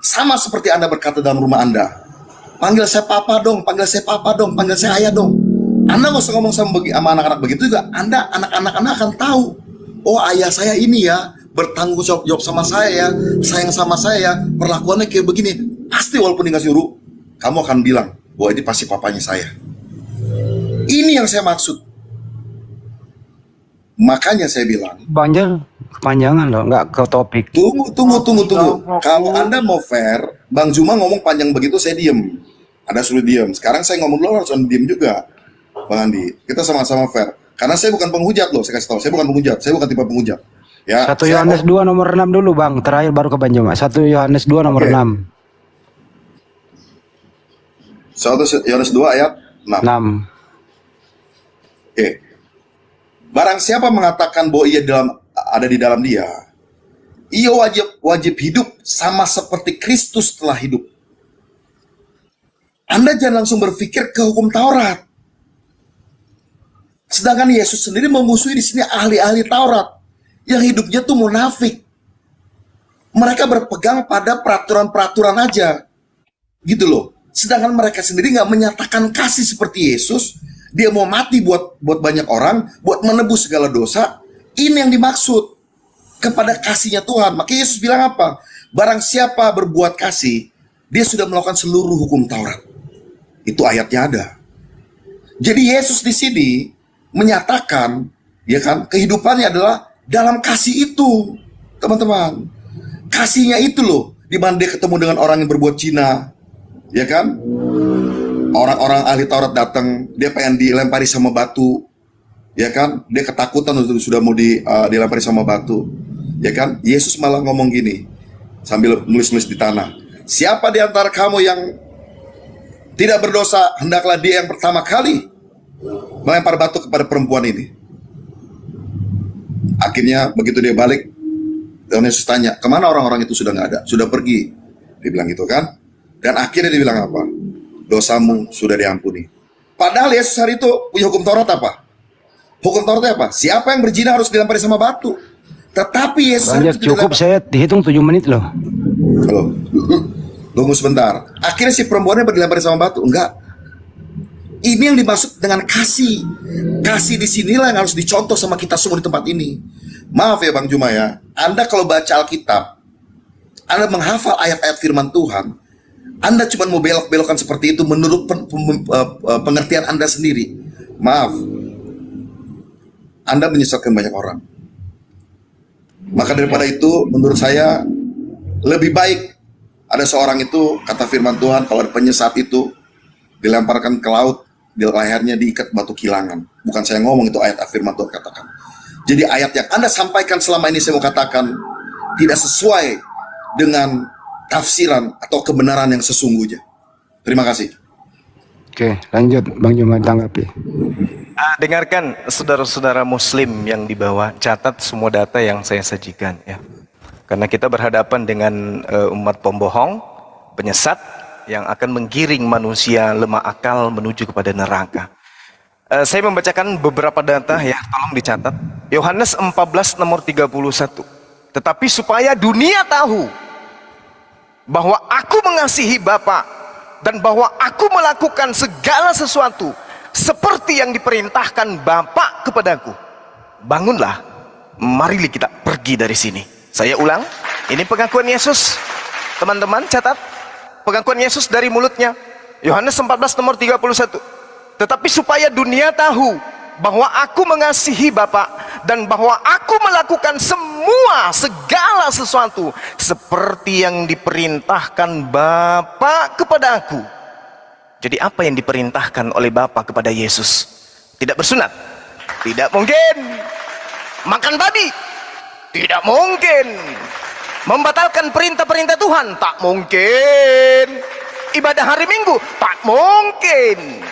Sama seperti Anda berkata dalam rumah Anda, panggil saya papa dong, panggil saya ayah dong. Anda nggak usah ngomong sama anak-anak begitu juga, anak-anak Anda akan tahu, oh ayah saya ini ya, bertanggung jawab sama saya ya, sayang sama saya ya, perlakuannya kayak begini. Pasti walaupun dikasih nyuruh, kamu akan bilang, bahwa ini pasti papanya saya. Ini yang saya maksud. Makanya saya bilang, Bang Jack, kepanjangan loh, nggak ke topik. Tunggu. Kalau Anda mau fair, Bang Juma ngomong panjang begitu, saya diem. Ada suruh diem. Sekarang saya ngomong dulu, harus diem juga. Bang Andi, kita sama-sama fair. Karena saya bukan penghujat loh, saya kasih tahu. Saya bukan penghujat, saya bukan tipe penghujat. Ya, 1 Yohanes 2 nomor 6 dulu Bang, terakhir baru ke Bang Juma. 1 Yohanes 2 nomor 6. 1 Yohanes 2 ayat 6. Oke. Barang siapa mengatakan bahwa ia ada di dalam dia, ia wajib hidup sama seperti Kristus telah hidup. Anda jangan langsung berpikir ke hukum Taurat. Sedangkan Yesus sendiri memusuhi di sini ahli-ahli Taurat yang hidupnya tuh munafik. Mereka berpegang pada peraturan-peraturan aja, gitu loh. Sedangkan mereka sendiri nggak menyatakan kasih seperti Yesus. Dia mau mati buat banyak orang, buat menebus segala dosa. Ini yang dimaksud kepada kasihnya Tuhan. Maka Yesus bilang apa? Barang siapa berbuat kasih, dia sudah melakukan seluruh hukum Taurat. Itu ayatnya ada. Jadi Yesus di sini menyatakan, ya kan, kehidupannya adalah dalam kasih itu, teman-teman. Kasihnya itu loh, di mana dia ketemu dengan orang yang berbuat zina, ya kan? Orang-orang ahli Taurat datang, dia pengen dilempari sama batu, ya kan? Dia ketakutan sudah mau dilempari sama batu, ya kan? Yesus malah ngomong gini, sambil nulis-nulis di tanah. Siapa di antara kamu yang tidak berdosa, hendaklah dia yang pertama kali melempar batu kepada perempuan ini. Akhirnya begitu dia balik, Yesus tanya, kemana orang-orang itu? Sudah nggak ada, sudah pergi. Dia bilang gitu kan. Dan akhirnya dia bilang apa? Dosamu sudah diampuni. Padahal Yesus hari itu punya hukum Taurat apa? Hukum Tauratnya apa? Siapa yang berzina harus dilempari sama batu. Tetapi Yesus Bang Jack, cukup saya dihitung 7 menit loh. Halo, tunggu sebentar. Akhirnya si perempuannya dilempari sama batu. Enggak. Ini yang dimaksud dengan kasih. Kasih di sinilah yang harus dicontoh sama kita semua di tempat ini. Maaf ya Bang Juma ya. Anda kalau baca Alkitab, Anda menghafal ayat-ayat firman Tuhan, Anda cuma mau belok-belokkan seperti itu menurut pengertian Anda sendiri. Maaf, Anda menyesatkan banyak orang. Maka daripada itu, menurut saya lebih baik ada seorang itu, kata firman Tuhan, kalau ada penyesat itu dilemparkan ke laut, di lehernya diikat batu kilangan. Bukan saya ngomong, itu ayat firman Tuhan katakan. Jadi ayat yang Anda sampaikan selama ini saya mau katakan tidak sesuai dengan tafsiran atau kebenaran yang sesungguhnya. Terima kasih. Oke, lanjut Bang Juma tanggapi. Dengarkan saudara-saudara muslim yang di bawah, catat semua data yang saya sajikan ya. Karena kita berhadapan dengan umat pembohong, penyesat yang akan menggiring manusia lemah akal menuju kepada neraka. Saya membacakan beberapa data ya, tolong dicatat. Yohanes 14 nomor 31. Tetapi supaya dunia tahu bahwa aku mengasihi Bapa dan bahwa aku melakukan segala sesuatu seperti yang diperintahkan Bapa kepadaku. Bangunlah, marilah kita pergi dari sini. Saya ulang, ini pengakuan Yesus. Teman-teman catat, pengakuan Yesus dari mulutnya. Yohanes 14 nomor 31. Tetapi supaya dunia tahu bahwa aku mengasihi Bapa dan bahwa aku melakukan segala sesuatu seperti yang diperintahkan Bapa kepada aku. Jadi apa yang diperintahkan oleh Bapa kepada Yesus? Tidak bersunat? Tidak mungkin. Makan babi? Tidak mungkin. Membatalkan perintah-perintah Tuhan? Tak mungkin. Ibadah hari Minggu? Tak mungkin.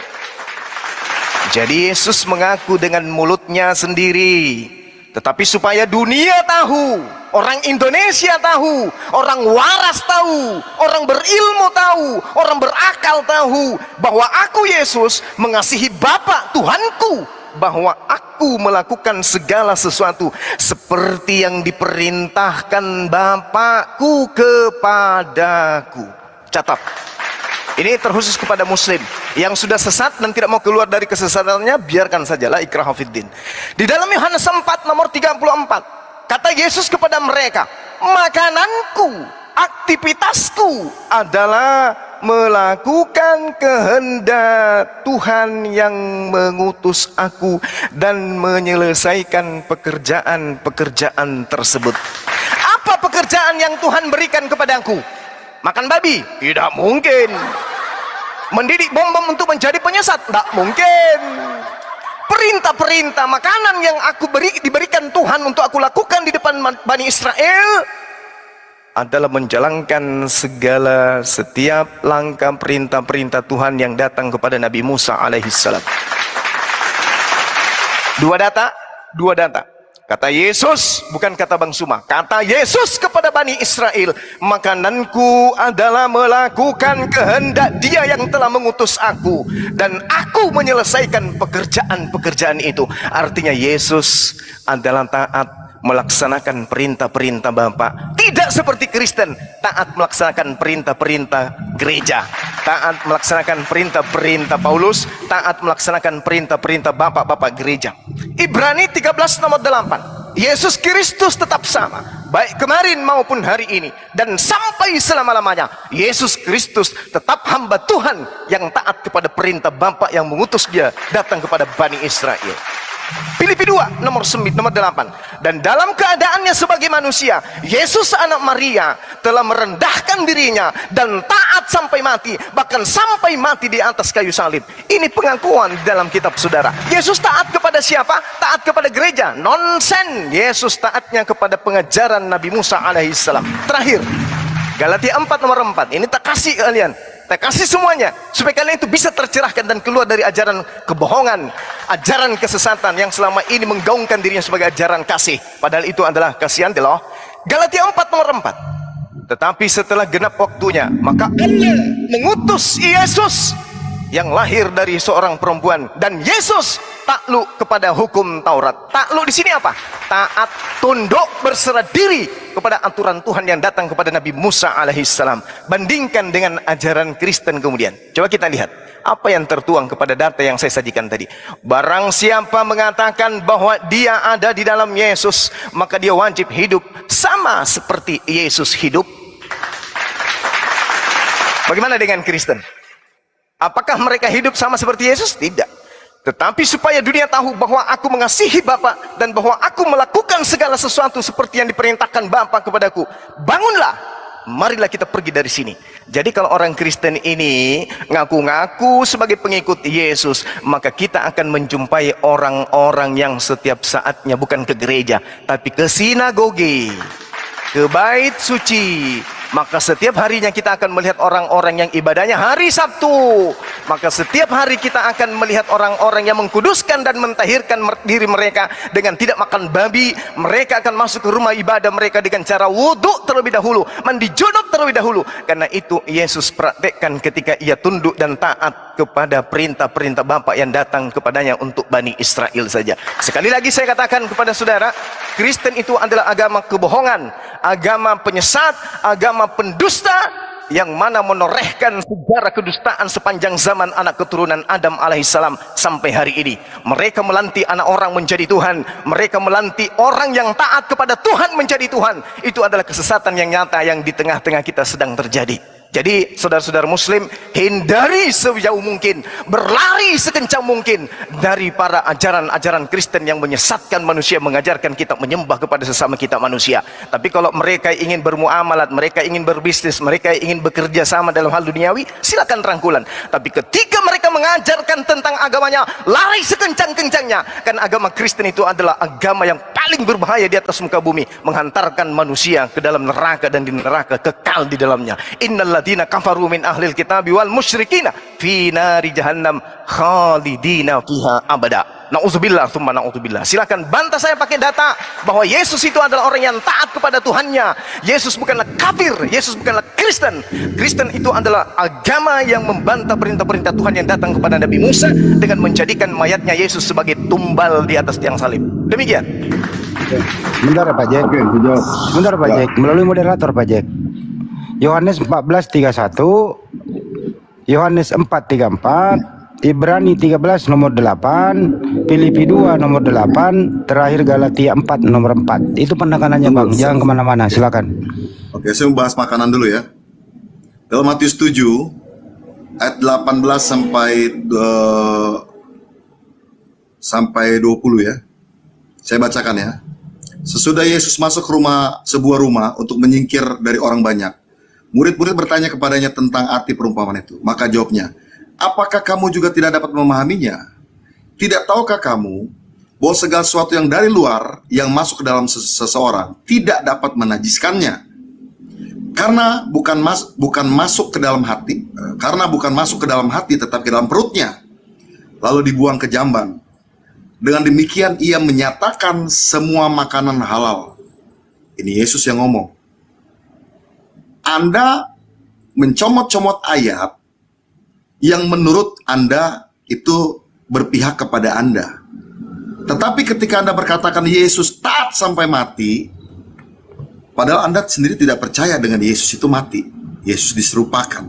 Jadi Yesus mengaku dengan mulutnya sendiri. Tetapi supaya dunia tahu, orang Indonesia tahu, orang waras tahu, orang berilmu tahu, orang berakal tahu bahwa aku Yesus mengasihi Bapa Tuhanku, bahwa aku melakukan segala sesuatu seperti yang diperintahkan Bapakku kepadaku. Catat. Ini terkhusus kepada muslim yang sudah sesat dan tidak mau keluar dari kesesatannya, biarkan sajalah, ikrah fiddin. Di dalam Yohanes 4 nomor 34, kata Yesus kepada mereka, makananku, aktivitasku adalah melakukan kehendak Tuhan yang mengutus aku dan menyelesaikan pekerjaan-pekerjaan tersebut. Apa pekerjaan yang Tuhan berikan kepadaku? Makan babi? Tidak mungkin. Mendidik bom-bom untuk menjadi penyesat? Tidak mungkin. Perintah-perintah makanan yang diberikan Tuhan untuk aku lakukan di depan Bani Israel adalah menjalankan setiap langkah perintah-perintah Tuhan yang datang kepada Nabi Musa alaihissalam. Dua data. Kata Yesus, bukan kata Bang Suma. Kata Yesus kepada Bani Israel, makananku adalah melakukan kehendak Dia yang telah mengutus aku, dan aku menyelesaikan pekerjaan-pekerjaan itu. Artinya Yesus adalah taat melaksanakan perintah-perintah Bapa. Tidak seperti Kristen, taat melaksanakan perintah-perintah gereja, taat melaksanakan perintah-perintah Paulus, taat melaksanakan perintah-perintah bapak-bapak gereja. Ibrani 13 nomor 8. Yesus Kristus tetap sama, baik kemarin maupun hari ini dan sampai selama-lamanya. Yesus Kristus tetap hamba Tuhan yang taat kepada perintah Bapa yang mengutus Dia datang kepada Bani Israel. Filipi 2 nomor 8. Dan dalam keadaannya sebagai manusia, Yesus anak Maria telah merendahkan dirinya dan taat sampai mati, bahkan sampai mati di atas kayu salib. Ini pengakuan dalam kitab saudara. Yesus taat kepada siapa? Taat kepada gereja? Nonsen. Yesus taatnya kepada pengajaran Nabi Musa alaihissalam. Terakhir, Galatia 4 nomor 4. Ini tak kasih kalian, tak kasih semuanya supaya kalian itu bisa tercerahkan dan keluar dari ajaran kebohongan, ajaran kesesatan yang selama ini menggaungkan dirinya sebagai ajaran kasih, padahal itu adalah kasihan loh. Galatia 4 nomor 4. Tetapi setelah genap waktunya, maka Allah mengutus Yesus yang lahir dari seorang perempuan, dan Yesus takluk kepada hukum Taurat. Takluk di sini apa? Taat, tunduk, berserah diri kepada aturan Tuhan yang datang kepada Nabi Musa alaihissalam. Bandingkan dengan ajaran Kristen kemudian. Coba kita lihat apa yang tertuang kepada data yang saya sajikan tadi. Barang siapa mengatakan bahwa dia ada di dalam Yesus, maka dia wajib hidup sama seperti Yesus hidup. Bagaimana dengan Kristen? Apakah mereka hidup sama seperti Yesus? Tidak. Tetapi supaya dunia tahu bahwa aku mengasihi Bapa dan bahwa aku melakukan segala sesuatu seperti yang diperintahkan Bapa kepadaku. Bangunlah, marilah kita pergi dari sini. Jadi kalau orang Kristen ini ngaku-ngaku sebagai pengikut Yesus, maka kita akan menjumpai orang-orang yang setiap saatnya bukan ke gereja, tapi ke sinagoge, ke bait suci, maka setiap harinya kita akan melihat orang-orang yang ibadahnya hari Sabtu. Maka setiap hari kita akan melihat orang-orang yang mengkuduskan dan mentahirkan diri mereka dengan tidak makan babi. Mereka akan masuk ke rumah ibadah mereka dengan cara wudhu terlebih dahulu, mandi junub terlebih dahulu. Karena itu Yesus praktekkan ketika ia tunduk dan taat kepada perintah-perintah Bapa yang datang kepadanya untuk Bani Israel saja. Sekali lagi saya katakan kepada saudara, Kristen itu adalah agama kebohongan, agama penyesat, agama pendusta, yang mana menorehkan sejarah kedustaan sepanjang zaman anak keturunan Adam alaihissalam sampai hari ini. Mereka melantik anak orang menjadi Tuhan, mereka melantik orang yang taat kepada Tuhan menjadi Tuhan. Itu adalah kesesatan yang nyata yang di tengah-tengah kita sedang terjadi. Jadi saudara-saudara muslim, hindari sejauh mungkin, berlari sekencang mungkin dari para ajaran-ajaran Kristen yang menyesatkan manusia, mengajarkan kita menyembah kepada sesama kita manusia. Tapi kalau mereka ingin bermuamalat, mereka ingin berbisnis, mereka ingin bekerja sama dalam hal duniawi, silakan rangkulan. Tapi ketika mereka mengajarkan tentang agamanya, lari sekencang-kencangnya. Kan agama Kristen itu adalah agama yang paling berbahaya di atas muka bumi, menghantarkan manusia ke dalam neraka dan di neraka kekal di dalamnya. Innalladzina kafaru min ahlil kitabi wal musyrikina fi nari jahannam khalidina fiha abada. Nauzubillah tsumma nauzubillah. Silakan bantah saya pakai data bahwa Yesus itu adalah orang yang taat kepada Tuhannya. Yesus bukanlah kafir, Yesus bukanlah Kristen. Kristen itu adalah agama yang membantah perintah-perintah Tuhan yang datang kepada Nabi Musa dengan menjadikan mayatnya Yesus sebagai tumbal di atas tiang salib. Demikian. Sebentar Pak Jack. Sebentar Pak Jack, melalui moderator Pak Jack. Yohanes 14:31, Yohanes 4:34, Ibrani 13 nomor 8, Filipi 2 nomor 8, terakhir Galatia 4 nomor 4. Itu penekanannya Bang, jangan kemana-mana, silakan. Oke, saya membahas makanan dulu ya. Dalam Matius 7 ayat 18 sampai 20 ya. Saya bacakan ya. Sesudah Yesus masuk sebuah rumah untuk menyingkir dari orang banyak, murid-murid bertanya kepadanya tentang arti perumpamaan itu. Maka jawabnya, apakah kamu juga tidak dapat memahaminya? Tidak tahukah kamu bahwa segala sesuatu yang dari luar yang masuk ke dalam seseorang tidak dapat menajiskannya? Karena bukan masuk ke dalam hati, tetapi ke dalam perutnya, lalu dibuang ke jamban. Dengan demikian ia menyatakan semua makanan halal. Ini Yesus yang ngomong. Anda mencomot-comot ayat yang menurut Anda itu berpihak kepada Anda. Tetapi ketika Anda berkatakan Yesus taat sampai mati, padahal Anda sendiri tidak percaya dengan Yesus itu mati. Yesus diserupakan.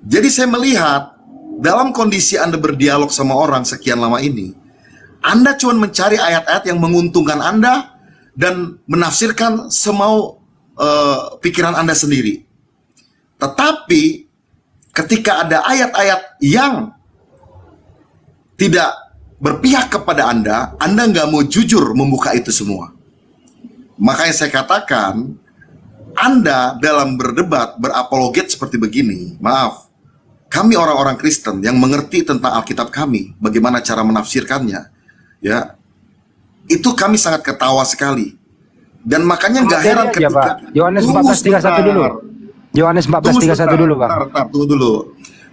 Jadi saya melihat dalam kondisi Anda berdialog sama orang sekian lama ini, Anda cuma mencari ayat-ayat yang menguntungkan Anda dan menafsirkan semau pikiran Anda sendiri. Tetapi ketika ada ayat-ayat yang tidak berpihak kepada Anda nggak mau jujur membuka itu semua. Makanya saya katakan, Anda dalam berdebat, berapologet seperti begini, maaf, kami orang-orang Kristen yang mengerti tentang Alkitab kami, bagaimana cara menafsirkannya, ya, itu kami sangat ketawa sekali. Dan makanya nggak heran ketika Yohanes 14:31 dulu. Yohanes 14:31 dulu, Bang. Tunggu dulu.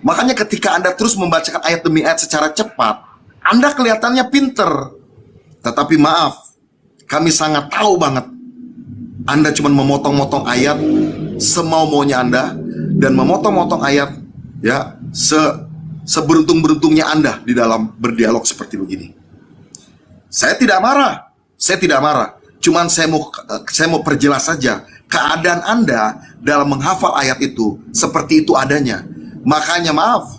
Makanya ketika Anda terus membacakan ayat demi ayat secara cepat, Anda kelihatannya pinter. Tetapi maaf, kami sangat tahu banget Anda cuma memotong-motong ayat semau-maunya Anda dan memotong-motong ayat ya seberuntung-beruntungnya Anda di dalam berdialog seperti begini. Saya tidak marah. Cuman saya mau perjelas saja keadaan Anda dalam menghafal ayat itu seperti itu adanya. Makanya maaf,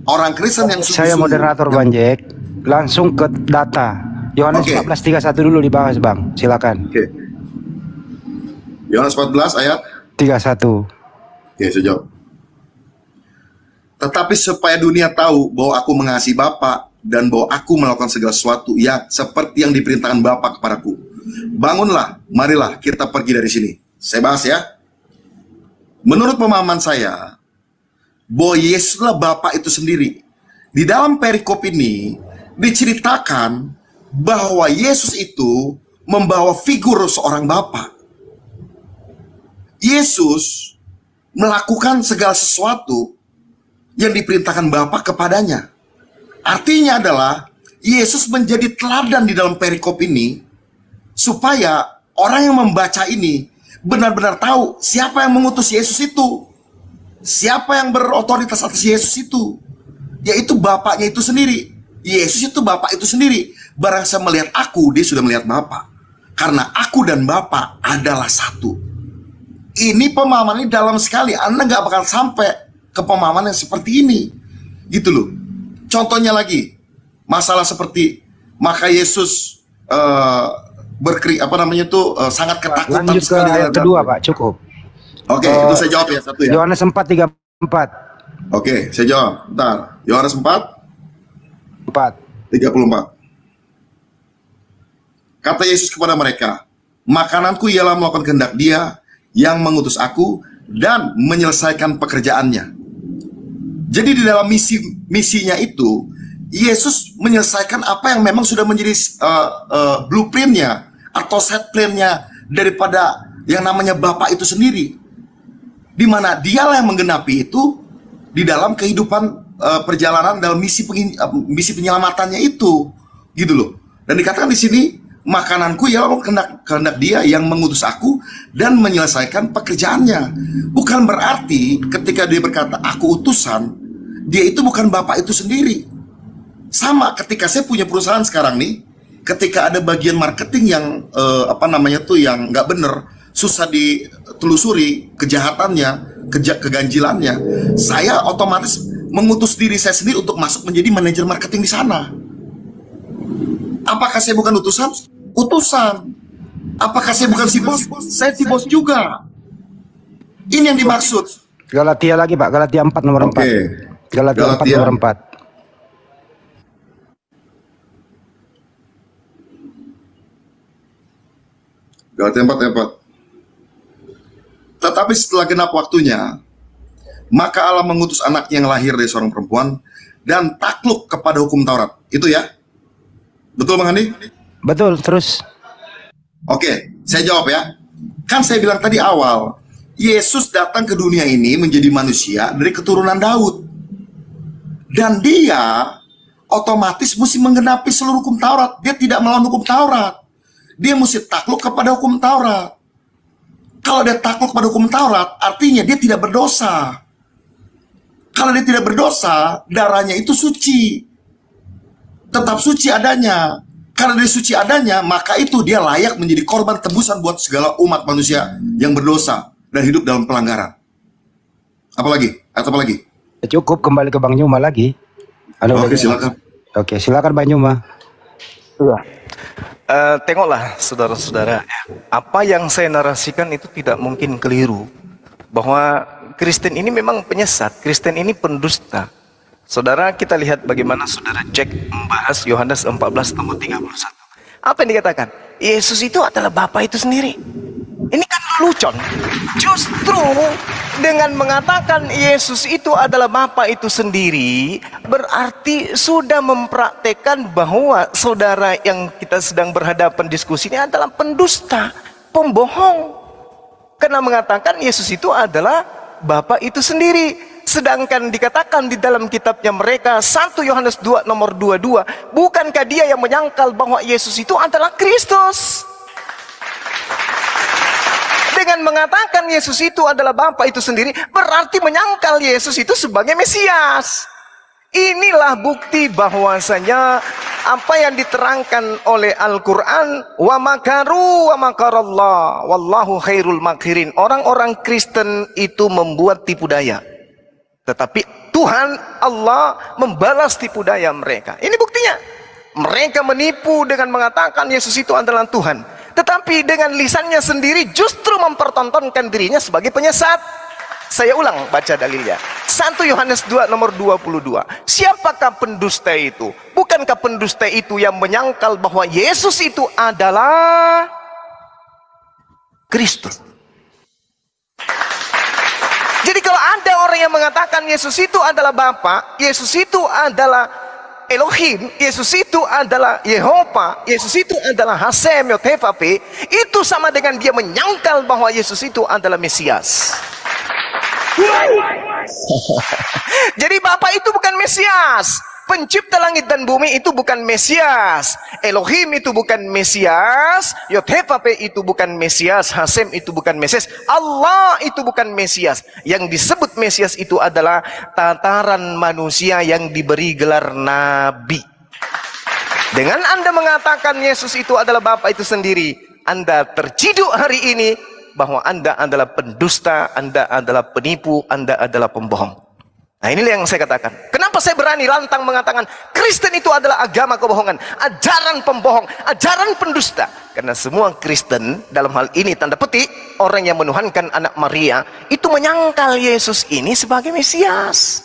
orang Kristen yang saya moderator Bang Jack, langsung ke data. Yohanes 14:31 dulu dibahas Bang, silakan. Oke. Yohanes 14 ayat 31. Oke, saya jawab. Tetapi supaya dunia tahu bahwa aku mengasihi Bapa dan bahwa aku melakukan segala sesuatu yang seperti yang diperintahkan Bapa kepadaku. Bangunlah, marilah kita pergi dari sini. Saya bahas ya. Menurut pemahaman saya, bahwa Yesuslah Bapa itu sendiri. Di dalam perikop ini diceritakan bahwa Yesus itu membawa figur seorang Bapa. Yesus melakukan segala sesuatu yang diperintahkan Bapa kepadanya. Artinya adalah Yesus menjadi teladan di dalam perikop ini supaya orang yang membaca ini benar-benar tahu siapa yang mengutus Yesus itu, siapa yang berotoritas atas Yesus itu, yaitu Bapaknya itu sendiri. Yesus itu Bapa itu sendiri. Barang saya melihat aku, dia sudah melihat Bapa. Karena aku dan Bapa adalah satu. Ini pemahaman ini dalam sekali. Anda nggak bakal sampai ke pemahaman yang seperti ini, gitu loh. Contohnya lagi, masalah seperti maka Yesus sangat ketakutan Lanjut ke sekali. ayat kedua, Pak, cukup. Oke, itu saya jawab ya satu ya. Yohanes 4:34. Oke, saya jawab. Bentar. Yohanes 4:34. Kata Yesus kepada mereka, makananku ialah melakukan kehendak Dia yang mengutus aku dan menyelesaikan pekerjaannya. Jadi di dalam misinya itu, Yesus menyelesaikan apa yang memang sudah menjadi blueprintnya atau set plan-nya daripada yang namanya Bapa itu sendiri. Di mana Dialah yang menggenapi itu di dalam kehidupan perjalanan dalam misi penyelamatannya itu, gitu loh. Dan dikatakan di sini, makananku ialah kehendak Dia yang mengutus aku dan menyelesaikan pekerjaannya. Bukan berarti ketika Dia berkata aku utusan, Dia itu bukan Bapa itu sendiri. Sama ketika saya punya perusahaan sekarang nih, ketika ada bagian marketing yang yang nggak bener, susah ditelusuri kejahatannya, keganjilannya, saya otomatis mengutus diri saya sendiri untuk masuk menjadi manajer marketing di sana. Apakah saya bukan utusan? Utusan. Apakah saya bukan si bos? Saya si bos juga. Ini yang dimaksud. Galatia lagi, Pak. Galatia 4 nomor 4. Galatia 4 nomor 4. Galatia 4:4. Tetapi setelah genap waktunya, maka Allah mengutus anaknya yang lahir dari seorang perempuan dan takluk kepada hukum Taurat. Itu ya? Betul, Bang Andi? Betul, terus. Oke, saya jawab ya. Kan saya bilang tadi awal, Yesus datang ke dunia ini menjadi manusia dari keturunan Daud. Dan Dia otomatis mesti menggenapi seluruh hukum Taurat. Dia tidak melawan hukum Taurat. Dia mesti takluk kepada hukum Taurat. Kalau dia takluk kepada hukum Taurat, artinya dia tidak berdosa. Kalau dia tidak berdosa, darahnya itu suci. Tetap suci adanya. Karena dia suci adanya, maka itu dia layak menjadi korban tebusan buat segala umat manusia yang berdosa dan hidup dalam pelanggaran. Apalagi? Atau apa lagi? Cukup, kembali ke Bang Nyuma lagi. Oke, silakan. Oke, silakan Bang Nyuma. Tengoklah saudara-saudara, apa yang saya narasikan itu tidak mungkin keliru. Bahwa Kristen ini memang penyesat, Kristen ini pendusta. Saudara, kita lihat bagaimana saudara Jack membahas Yohanes 14 nomor 31. Apa yang dikatakan? Yesus itu adalah Bapa itu sendiri. Ini kan lelucon. Justru dengan mengatakan Yesus itu adalah Bapa itu sendiri, berarti sudah mempraktekkan bahwa saudara yang kita sedang berhadapan diskusi ini adalah pendusta, pembohong. Karena mengatakan Yesus itu adalah Bapa itu sendiri. Sedangkan dikatakan di dalam kitabnya mereka 1 Yohanes 2 nomor 22, bukankah dia yang menyangkal bahwa Yesus itu adalah Kristus? Dengan mengatakan Yesus itu adalah Bapa itu sendiri, berarti menyangkal Yesus itu sebagai Mesias. Inilah bukti bahwasanya apa yang diterangkan oleh Al-Quran, wa makaru wa makarallah wallahu khairul makirin. Orang-orang Kristen itu membuat tipu daya, tetapi Tuhan Allah membalas tipu daya mereka. Ini buktinya. Mereka menipu dengan mengatakan Yesus itu adalah Tuhan, tetapi dengan lisannya sendiri justru mempertontonkan dirinya sebagai penyesat. Saya ulang baca dalilnya. 1 Yohanes 2 nomor 22. Siapakah pendusta itu? Bukankah pendusta itu yang menyangkal bahwa Yesus itu adalah Kristus? Jadi kalau ada orang yang mengatakan Yesus itu adalah Bapa, Yesus itu adalah Elohim, Yesus itu adalah Yehova, Yesus itu adalah Hasem Yotevapeh, itu sama dengan dia menyangkal bahwa Yesus itu adalah Mesias. Jadi Bapa itu bukan Mesias. Pencipta langit dan bumi itu bukan Mesias. Elohim itu bukan Mesias. Yod-Heh-Vav-He itu bukan Mesias. Hasem itu bukan Mesias. Allah itu bukan Mesias. Yang disebut Mesias itu adalah tataran manusia yang diberi gelar Nabi. Dengan Anda mengatakan Yesus itu adalah Bapa itu sendiri, Anda terciduk hari ini bahwa Anda adalah pendusta, Anda adalah penipu, Anda adalah pembohong. Nah, inilah yang saya katakan. Kenapa saya berani lantang mengatakan Kristen itu adalah agama kebohongan, ajaran pembohong, ajaran pendusta. Karena semua Kristen dalam hal ini tanda petik orang yang menuhankan anak Maria itu menyangkal Yesus ini sebagai Mesias.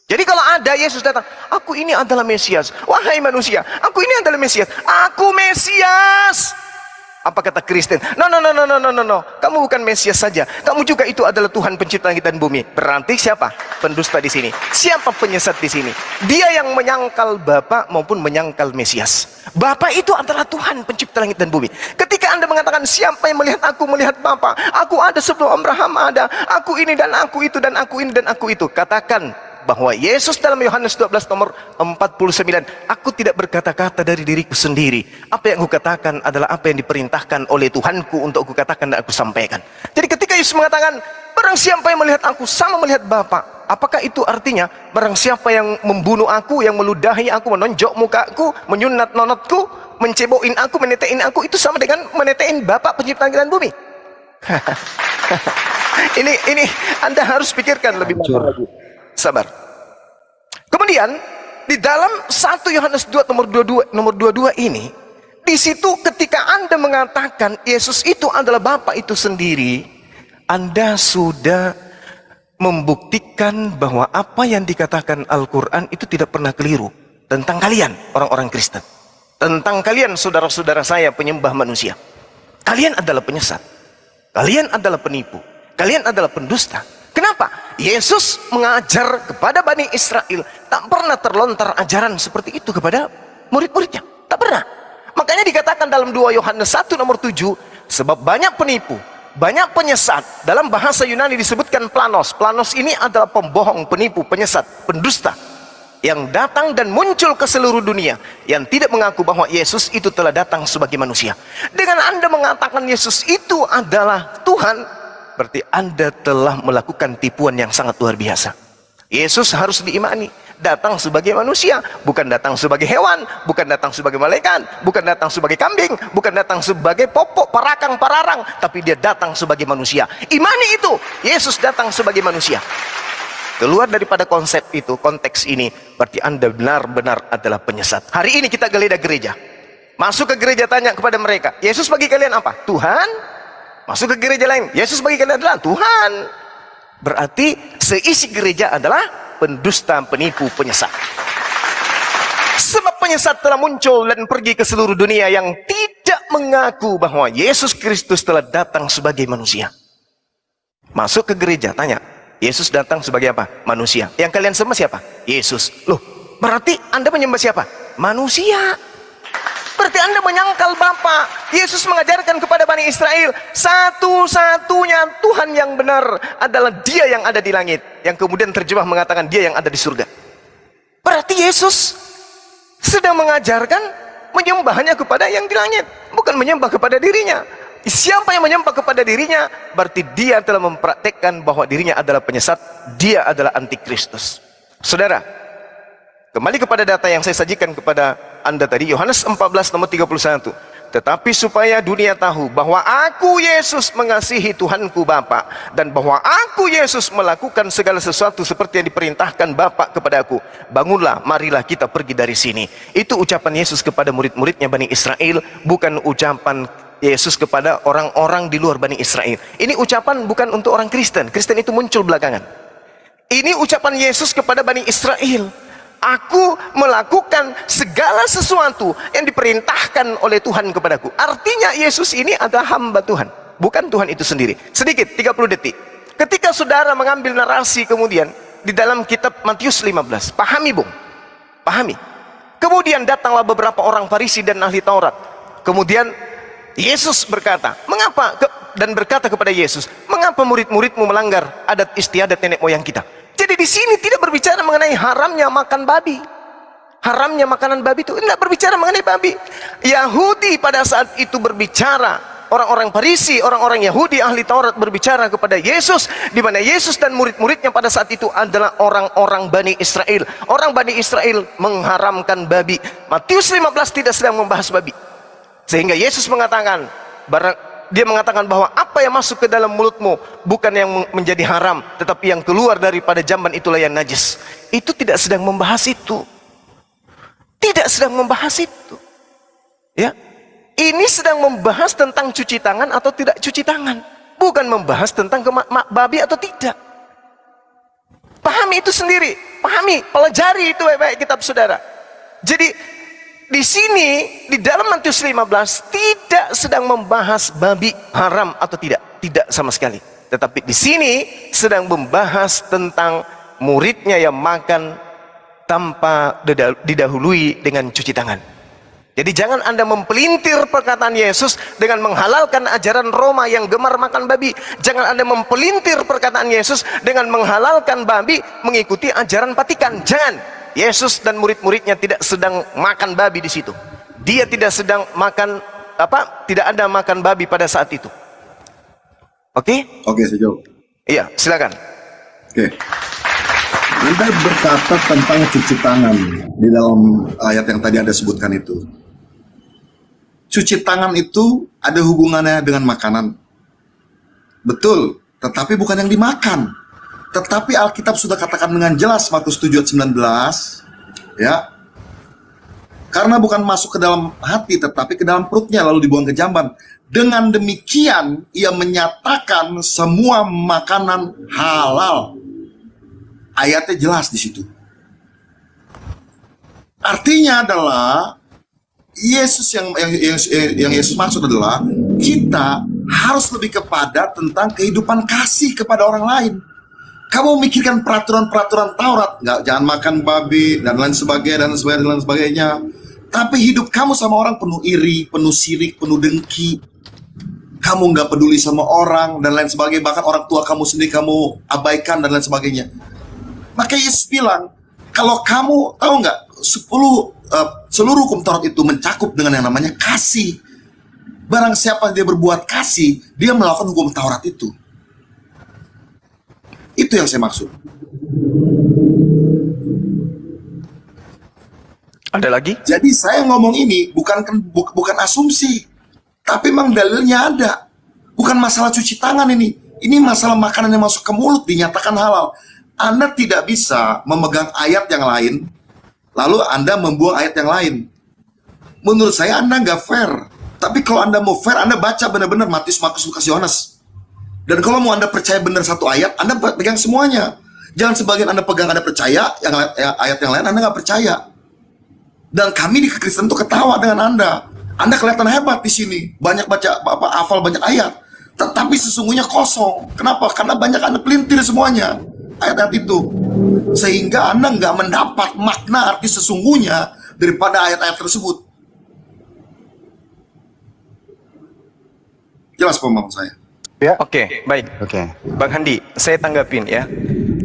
Jadi kalau ada Yesus datang, aku ini adalah Mesias. Wahai manusia, aku ini adalah Mesias. Aku Mesias. Apa kata Kristen? No. Kamu bukan Mesias saja. Kamu juga itu adalah Tuhan pencipta langit dan bumi. Berarti siapa pendusta di sini? Siapa penyesat di sini? Dia yang menyangkal Bapa maupun menyangkal Mesias. Bapa itu adalah Tuhan pencipta langit dan bumi. Ketika Anda mengatakan siapa yang melihat aku melihat Bapa, aku ada sebelum Abraham ada, aku ini dan aku itu dan aku ini dan aku itu. Katakan bahwa Yesus dalam Yohanes 12 nomor 49, aku tidak berkata-kata dari diriku sendiri. Apa yang aku katakan adalah apa yang diperintahkan oleh Tuhanku untuk aku katakan dan aku sampaikan. Jadi ketika Yesus mengatakan barang siapa yang melihat aku sama melihat Bapa, apakah itu artinya barang siapa yang membunuh aku, yang meludahi aku, menonjok mukaku, menyunat nonotku, mencebokin aku, menetein aku, itu sama dengan menetein Bapa pencipta langit dan bumi? ini Anda harus pikirkan lebih matang lagi. Sabar. Kemudian di dalam 1 Yohanes 2 nomor 22 ini, di situ ketika Anda mengatakan Yesus itu adalah Bapa itu sendiri, Anda sudah membuktikan bahwa apa yang dikatakan Al-Quran itu tidak pernah keliru tentang kalian orang-orang Kristen, tentang kalian saudara-saudara saya penyembah manusia. Kalian adalah penyesat, kalian adalah penipu, kalian adalah pendusta. Kenapa? Yesus mengajar kepada Bani Israel, tak pernah terlontar ajaran seperti itu kepada murid-muridnya. Tak pernah. Makanya dikatakan dalam 2 Yohanes 1 nomor 7, sebab banyak penipu, banyak penyesat. Dalam bahasa Yunani disebutkan planos. Planos ini adalah pembohong, penipu, penyesat, pendusta, yang datang dan muncul ke seluruh dunia, yang tidak mengaku bahwa Yesus itu telah datang sebagai manusia. Dengan Anda mengatakan Yesus itu adalah Tuhan, berarti Anda telah melakukan tipuan yang sangat luar biasa. Yesus harus diimani datang sebagai manusia, bukan datang sebagai hewan, bukan datang sebagai malaikat, bukan datang sebagai kambing, bukan datang sebagai popok, parakang, pararang, tapi dia datang sebagai manusia. Imani itu, Yesus datang sebagai manusia. Keluar daripada konsep itu, konteks ini, berarti Anda benar-benar adalah penyesat. Hari ini kita geledah gereja. Masuk ke gereja, tanya kepada mereka, Yesus bagi kalian apa? Tuhan. Masuk ke gereja lain, Yesus bagi kalian adalah Tuhan. Berarti seisi gereja adalah pendusta, penipu, penyesat. Sebab penyesat telah muncul dan pergi ke seluruh dunia yang tidak mengaku bahwa Yesus Kristus telah datang sebagai manusia. Masuk ke gereja, tanya, Yesus datang sebagai apa? Manusia. Yang kalian sembah siapa? Yesus. Loh, berarti Anda menyembah siapa? Manusia. Berarti Anda menyangkal Bapa. Yesus mengajarkan kepada Bani Israel, satu-satunya Tuhan yang benar adalah Dia yang ada di langit, yang kemudian terjemah mengatakan Dia yang ada di surga. Berarti Yesus sedang mengajarkan menyembahnya kepada yang di langit, bukan menyembah kepada dirinya. Siapa yang menyembah kepada dirinya, berarti dia telah mempraktekkan bahwa dirinya adalah penyesat, dia adalah antikristus. Saudara, kembali kepada data yang saya sajikan kepada Anda tadi, Yohanes 14 nomor 31. Tetapi supaya dunia tahu bahwa aku Yesus mengasihi Tuhanku Bapa, dan bahwa aku Yesus melakukan segala sesuatu seperti yang diperintahkan Bapa kepada aku. Bangunlah, marilah kita pergi dari sini. Itu ucapan Yesus kepada murid-muridnya Bani Israel, bukan ucapan Yesus kepada orang-orang di luar Bani Israel. Ini ucapan bukan untuk orang Kristen. Kristen itu muncul belakangan. Ini ucapan Yesus kepada Bani Israel. Aku melakukan segala sesuatu yang diperintahkan oleh Tuhan kepadaku. Artinya Yesus ini adalah hamba Tuhan, bukan Tuhan itu sendiri. Sedikit, 30 detik. Ketika saudara mengambil narasi kemudian di dalam kitab Matius 15, pahami bung, pahami. Kemudian datanglah beberapa orang Farisi dan ahli Taurat. Kemudian Yesus berkata, dan berkata kepada Yesus, mengapa murid-muridmu melanggar adat istiadat nenek moyang kita? Jadi di sini tidak berbicara mengenai haramnya makan babi. Haramnya makanan babi itu tidak berbicara mengenai babi. Yahudi pada saat itu berbicara, orang-orang Farisi, orang-orang Yahudi ahli Taurat berbicara kepada Yesus, di mana Yesus dan murid-muridnya pada saat itu adalah orang-orang Bani Israel. Orang Bani Israel mengharamkan babi. Matius 15 tidak sedang membahas babi. Sehingga Yesus mengatakan, dia mengatakan bahwa apa yang masuk ke dalam mulutmu bukan yang menjadi haram, tetapi yang keluar daripada jamban itulah yang najis. Itu tidak sedang membahas itu. Tidak sedang membahas itu. Ya. Ini sedang membahas tentang cuci tangan atau tidak cuci tangan, bukan membahas tentang babi atau tidak. Pahami itu sendiri, pahami, pelajari itu baik-baik kitab saudara. Jadi di sini di dalam Matius 15 tidak sedang membahas babi haram atau tidak, tidak sama sekali. Tetapi di sini sedang membahas tentang muridnya yang makan tanpa didahului dengan cuci tangan. Jadi jangan Anda mempelintir perkataan Yesus dengan menghalalkan ajaran Roma yang gemar makan babi. Jangan Anda mempelintir perkataan Yesus dengan menghalalkan babi mengikuti ajaran Vatikan. Jangan. Yesus dan murid-muridnya tidak sedang makan babi di situ. Dia tidak sedang makan tidak ada makan babi pada saat itu. Oke? Oke, sejauh. Iya, silakan. Oke. Anda berkata tentang cuci tangan di dalam ayat yang tadi Anda sebutkan itu. Cuci tangan itu ada hubungannya dengan makanan. Betul, tetapi bukan yang dimakan. Tetapi Alkitab sudah katakan dengan jelas, Markus 7 ayat 19, ya. Karena bukan masuk ke dalam hati, tetapi ke dalam perutnya, lalu dibuang ke jamban. Dengan demikian, ia menyatakan semua makanan halal. Ayatnya jelas di situ. Artinya adalah Yesus yang Yesus maksud adalah kita harus lebih kepada tentang kehidupan kasih kepada orang lain. Kamu memikirkan peraturan-peraturan Taurat, jangan makan babi dan lain sebagainya dan lain sebagainya. Tapi hidup kamu sama orang penuh iri, penuh sirik, penuh dengki. Kamu nggak peduli sama orang dan lain sebagainya. Bahkan orang tua kamu sendiri kamu abaikan dan lain sebagainya. Maka Yesus bilang, kalau kamu tahu nggak, seluruh hukum Taurat itu mencakup dengan yang namanya kasih. Barang siapa dia berbuat kasih, dia melakukan hukum Taurat itu. Itu yang saya maksud. Ada lagi? Jadi saya ngomong ini bukan asumsi, tapi memang dalilnya ada. Bukan masalah cuci tangan ini. Ini masalah makanan yang masuk ke mulut dinyatakan halal. Anda tidak bisa memegang ayat yang lain, lalu Anda membuang ayat yang lain. Menurut saya Anda nggak fair. Tapi kalau Anda mau fair, Anda baca benar-benar Matius, Markus, Lukas, Yohanes. Dan kalau mau Anda percaya benar satu ayat, Anda pegang semuanya. Jangan sebagian Anda pegang, Anda percaya, ayat yang lain Anda nggak percaya. Dan kami di Kristen itu ketawa dengan Anda. Anda kelihatan hebat di sini, banyak baca hafal banyak ayat. Tetapi sesungguhnya kosong. Kenapa? Karena banyak Anda pelintir semuanya ayat-ayat itu, sehingga Anda nggak mendapat makna arti sesungguhnya daripada ayat-ayat tersebut. Jelas pemahaman saya? Ya. Oke, baik. Oke. Bang Handi, saya tanggapin ya.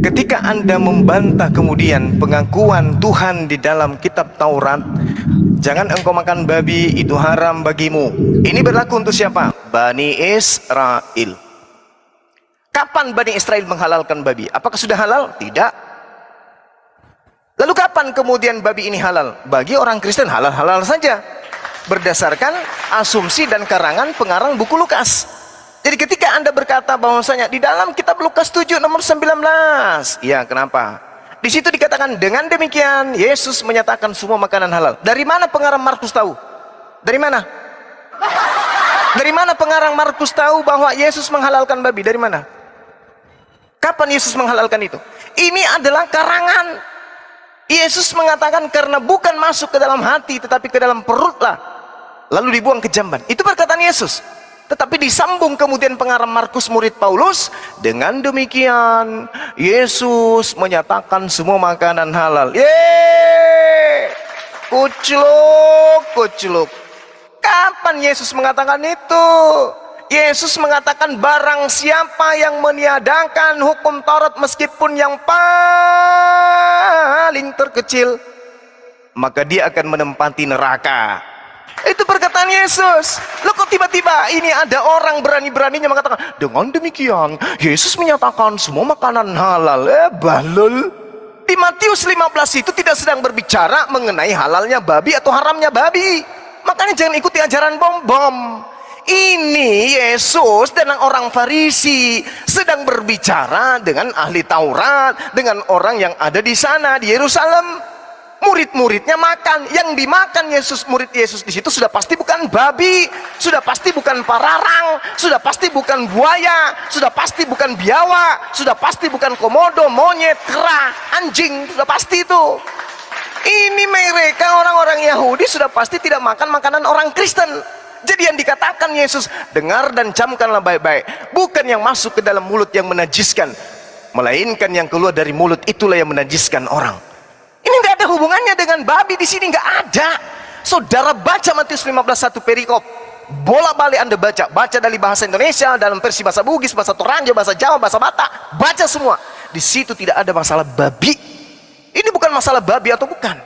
Ketika Anda membantah kemudian pengakuan Tuhan di dalam kitab Taurat, jangan engkau makan babi, itu haram bagimu. Ini berlaku untuk siapa? Bani Israel. Kapan Bani Israel menghalalkan babi? Apakah sudah halal? Tidak. Lalu kapan kemudian babi ini halal? Bagi orang Kristen halal-halal saja, berdasarkan asumsi dan karangan pengarang buku Lukas. Jadi ketika Anda berkata bahwasanya di dalam kitab Lukas 7 nomor 19, ya kenapa? Di situ dikatakan dengan demikian Yesus menyatakan semua makanan halal. Dari mana pengarang Markus tahu? Dari mana? Dari mana pengarang Markus tahu bahwa Yesus menghalalkan babi? Dari mana? Kapan Yesus menghalalkan itu? Ini adalah karangan. Yesus mengatakan karena bukan masuk ke dalam hati tetapi ke dalam perutlah, lalu dibuang ke jamban. Itu perkataan Yesus. Tetapi disambung kemudian pengarang Markus murid Paulus, dengan demikian Yesus menyatakan semua makanan halal. Yeay! Kucluk, kucluk. Kapan Yesus mengatakan itu? Yesus mengatakan barang siapa yang meniadakan hukum Taurat meskipun yang paling terkecil, maka dia akan menempati neraka. Itu perkataan Yesus. Loh, kok tiba-tiba ini ada orang berani-beraninya mengatakan, dengan demikian Yesus menyatakan semua makanan halal. Balul. Di Matius 15 itu tidak sedang berbicara mengenai halalnya babi atau haramnya babi. Makanya jangan ikuti ajaran bom-bom. Ini Yesus dan orang Farisi sedang berbicara dengan ahli Taurat, dengan orang yang ada di sana di Yerusalem. Murid-muridnya makan, yang dimakan murid Yesus di situ sudah pasti bukan babi, sudah pasti bukan pararang, sudah pasti bukan buaya, sudah pasti bukan biawak, sudah pasti bukan komodo, monyet, kera, anjing, sudah pasti itu. Ini mereka orang-orang Yahudi sudah pasti tidak makan makanan orang Kristen. Jadi yang dikatakan Yesus, dengar dan camkanlah baik-baik, bukan yang masuk ke dalam mulut yang menajiskan, melainkan yang keluar dari mulut itulah yang menajiskan orang. Ini nggak ada hubungannya dengan babi di sini, nggak ada. Saudara baca Matius 15:1 perikop, bolak-balik Anda baca dari bahasa Indonesia, dalam versi bahasa Bugis, bahasa Toraja, bahasa Jawa, bahasa Batak, baca semua. Di situ tidak ada masalah babi. Ini bukan masalah babi atau bukan.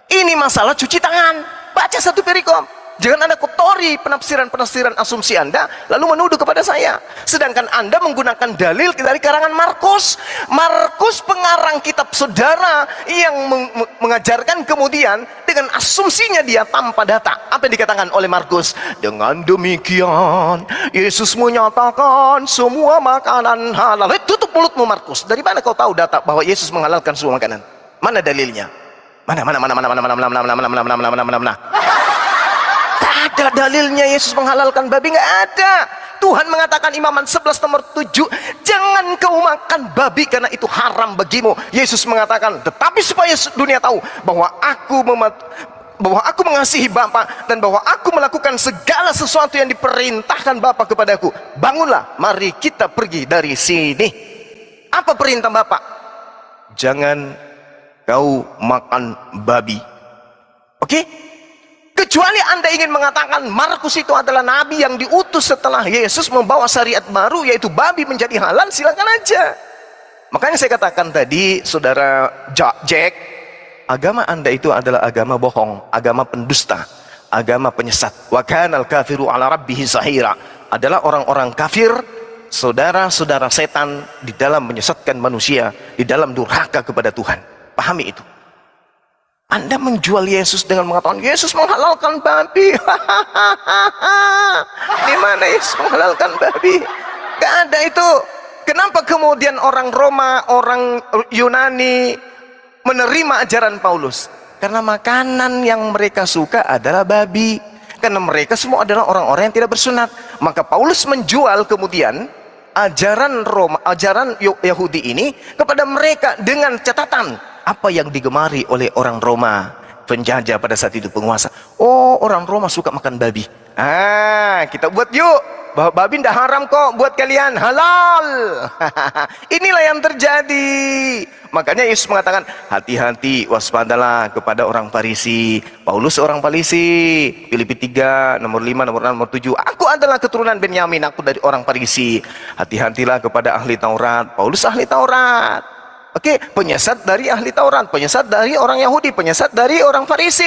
Ini masalah cuci tangan. Baca satu perikop. Jangan Anda kotori penafsiran-penafsiran asumsi Anda lalu menuduh kepada saya. Sedangkan Anda menggunakan dalil dari karangan Markus. Markus pengarang kitab saudara yang mengajarkan kemudian dengan asumsinya dia tanpa data. Apa yang dikatakan oleh Markus? Dengan demikian Yesus menyatakan semua makanan halal. Tutup mulutmu Markus. Dari mana kau tahu data bahwa Yesus menghalalkan semua makanan? Mana dalilnya? Mana? Ada dalilnya Yesus menghalalkan babi? Nggak ada. Tuhan mengatakan Imaman 11 nomor 7, jangan kau makan babi karena itu haram bagimu. Yesus mengatakan, tetapi supaya dunia tahu bahwa aku mengasihi Bapa dan bahwa aku melakukan segala sesuatu yang diperintahkan Bapa kepadaku. Bangunlah, mari kita pergi dari sini. Apa perintah Bapa? Jangan kau makan babi. Oke? Kecuali Anda ingin mengatakan Markus itu adalah nabi yang diutus setelah Yesus membawa syariat baru, yaitu babi menjadi halal, silakan aja. Makanya saya katakan tadi, saudara Jack, agama Anda itu adalah agama bohong, agama pendusta, agama penyesat. Wa kanal kafiru ala rabbihi zahira. Adalah orang-orang kafir, saudara-saudara setan di dalam menyesatkan manusia, di dalam durhaka kepada Tuhan. Pahami itu. Anda menjual Yesus dengan mengatakan Yesus menghalalkan babi. Di mana Yesus menghalalkan babi? Gak ada itu. Kenapa kemudian orang Roma, orang Yunani menerima ajaran Paulus? Karena makanan yang mereka suka adalah babi. Karena mereka semua adalah orang-orang yang tidak bersunat. Maka Paulus menjual kemudian ajaran Roma, ajaran Yahudi ini kepada mereka dengan catatan apa yang digemari oleh orang Roma, penjajah pada saat itu, penguasa. Oh, orang Roma suka makan babi. Kita buat yuk bahwa babi tidak haram kok buat kalian, halal. Inilah yang terjadi. Makanya Yesus mengatakan, hati-hati, waspadalah kepada orang Farisi. Paulus orang Farisi. Filipi 3 nomor 5 nomor 6 nomor 7. Aku adalah keturunan Benyamin, aku dari orang Farisi. Hati-hatilah kepada ahli Taurat. Paulus ahli Taurat. Oke, penyesat dari ahli Taurat, penyesat dari orang Yahudi, penyesat dari orang Farisi,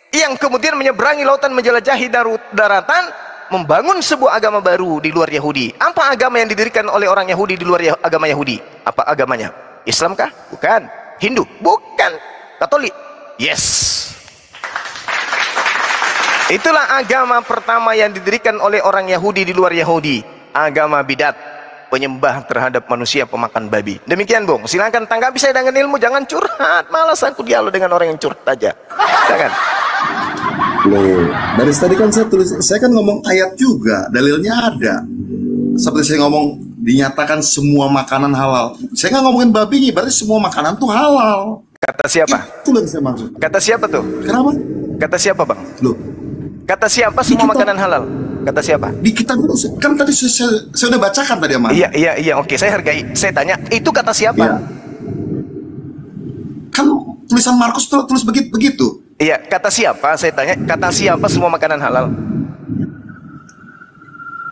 yang kemudian menyeberangi lautan, menjelajahi daratan, membangun sebuah agama baru di luar Yahudi. Apa agama yang didirikan oleh orang Yahudi di luar agama Yahudi? Apa agamanya? Islamkah? Bukan. Hindu? Bukan. Katolik? Yes. Itulah agama pertama yang didirikan oleh orang Yahudi di luar Yahudi. Agama bidat, penyembah terhadap manusia pemakan babi. Demikian Bung, silakan tanggapi saya dengan ilmu, jangan curhat. Malas aku dialog dengan orang yang curhat aja. Jangan. Loh, dari tadi kan saya kan ngomong ayat juga, dalilnya ada. Seperti saya ngomong, dinyatakan semua makanan halal. Saya nggak ngomongin babi, berarti semua makanan tuh halal. Kata siapa? Itu yang saya maksud. Kata siapa tuh? Kenapa? Kata siapa Bang? Loh, kata siapa semua makanan halal? Kata siapa? di kitab itu kan tadi saya udah bacakan tadi sama. Iya, oke, saya hargai. Saya tanya, itu kata siapa? Iya. Kan tulisan Markus tulis begitu. Iya, kata siapa? Saya tanya, kata siapa semua makanan halal?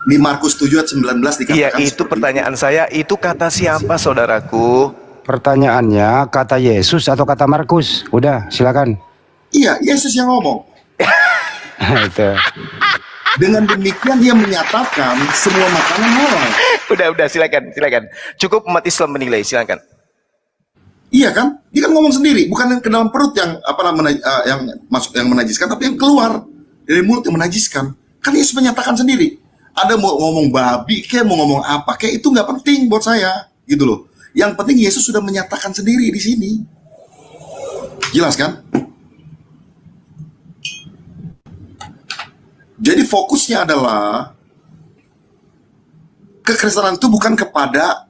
Di Markus 7 ayat 19 dikatakan. Iya, itu pertanyaan saya. Itu kata siapa, saudaraku? Pertanyaannya kata Yesus atau kata Markus? Udah, silakan. Iya, Yesus yang ngomong. Itu. Dengan demikian dia menyatakan semua makanan halal. Udah, silakan. Cukup umat Islam menilai, silakan. Iya kan? Dia kan ngomong sendiri, bukan yang ke dalam perut yang yang masuk yang menajiskan, tapi yang keluar dari mulut yang menajiskan. Kan Yesus menyatakan sendiri. Ada mau ngomong babi, kayak mau ngomong apa, kayak itu nggak penting buat saya, gitu loh. Yang penting Yesus sudah menyatakan sendiri di sini. Jelas kan? Jadi fokusnya adalah kekristenan itu bukan kepada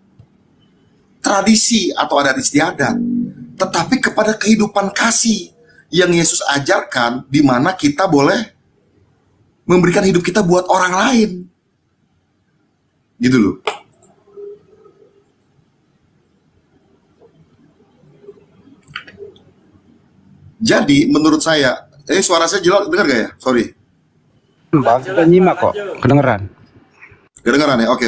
tradisi atau adat istiadat, tetapi kepada kehidupan kasih yang Yesus ajarkan, di mana kita boleh memberikan hidup kita buat orang lain, gitu loh. Jadi menurut saya, suara saya jelas dengar gak ya? Sorry. Bang, kita nyimak kok, kedengeran. Kedengeran ya? Oke.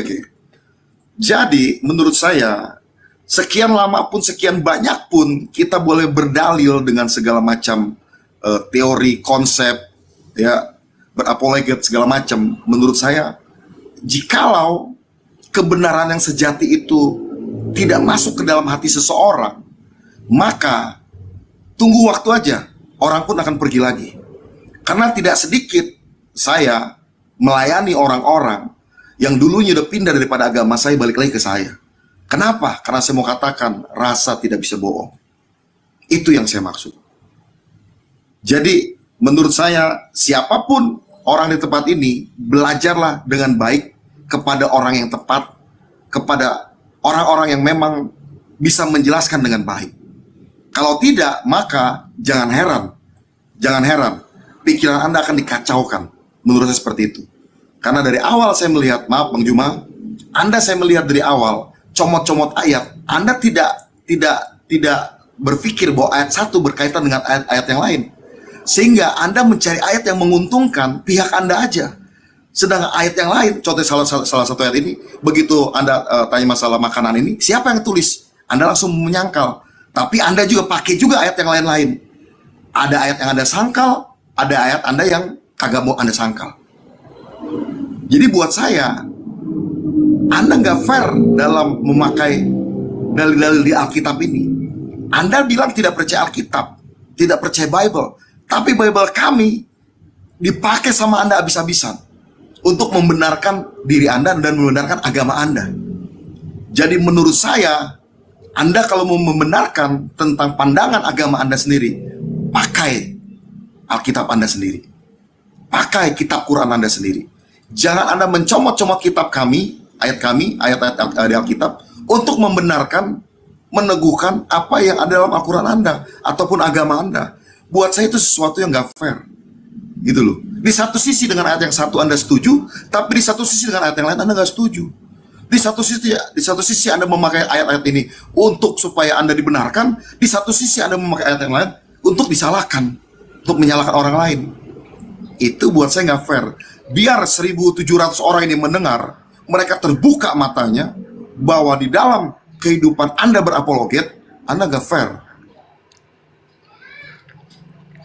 Jadi menurut saya, sekian lama pun, sekian banyak pun kita boleh berdalil dengan segala macam teori, konsep, ya, berapologet segala macam. Menurut saya, jikalau kebenaran yang sejati itu tidak masuk ke dalam hati seseorang, maka tunggu waktu aja, orang pun akan pergi lagi. Karena tidak sedikit saya melayani orang-orang yang dulunya udah pindah daripada agama saya, balik lagi ke saya. Kenapa? Karena saya mau katakan, rasa tidak bisa bohong. Itu yang saya maksud. Jadi, menurut saya, siapapun orang di tempat ini, belajarlah dengan baik kepada orang yang tepat, kepada orang-orang yang memang bisa menjelaskan dengan baik. Kalau tidak, maka jangan heran, pikiran Anda akan dikacaukan. Menurut saya seperti itu. Karena dari awal saya melihat, maaf Bang Juma, saya melihat dari awal, comot-comot ayat, Anda tidak berpikir bahwa ayat satu berkaitan dengan ayat yang lain. Sehingga Anda mencari ayat yang menguntungkan pihak Anda aja. Sedangkan ayat yang lain, contoh salah satu ayat ini, begitu Anda tanya masalah makanan ini, siapa yang tulis? Anda langsung menyangkal. Tapi Anda juga pakai juga ayat yang lain-lain. Ada ayat yang Anda sangkal, ada ayat Anda yang kagak mau Anda sangkal. Jadi buat saya, Anda nggak fair dalam memakai dalil-dalil di Alkitab ini. Anda bilang tidak percaya Alkitab, tidak percaya Bible, tapi Bible kami dipakai sama Anda habis-habisan untuk membenarkan diri Anda dan membenarkan agama Anda. Jadi menurut saya, Anda kalau mau membenarkan tentang pandangan agama Anda sendiri, pakai Alkitab Anda sendiri, pakai kitab Quran Anda sendiri. Jangan Anda mencomot-comot kitab kami, ayat-ayat dari Alkitab untuk membenarkan, meneguhkan apa yang ada dalam Al-Quran Anda ataupun agama Anda. Buat saya itu sesuatu yang gak fair, gitu loh. Di satu sisi dengan ayat yang satu Anda setuju, tapi di satu sisi dengan ayat yang lain Anda gak setuju. Di satu sisi Anda memakai ayat-ayat ini untuk supaya Anda dibenarkan, di satu sisi Anda memakai ayat yang lain untuk disalahkan, untuk menyalahkan orang lain. Itu buat saya nggak fair. Biar 1.700 orang ini mendengar, mereka terbuka matanya bahwa di dalam kehidupan Anda berapologet, Anda nggak fair.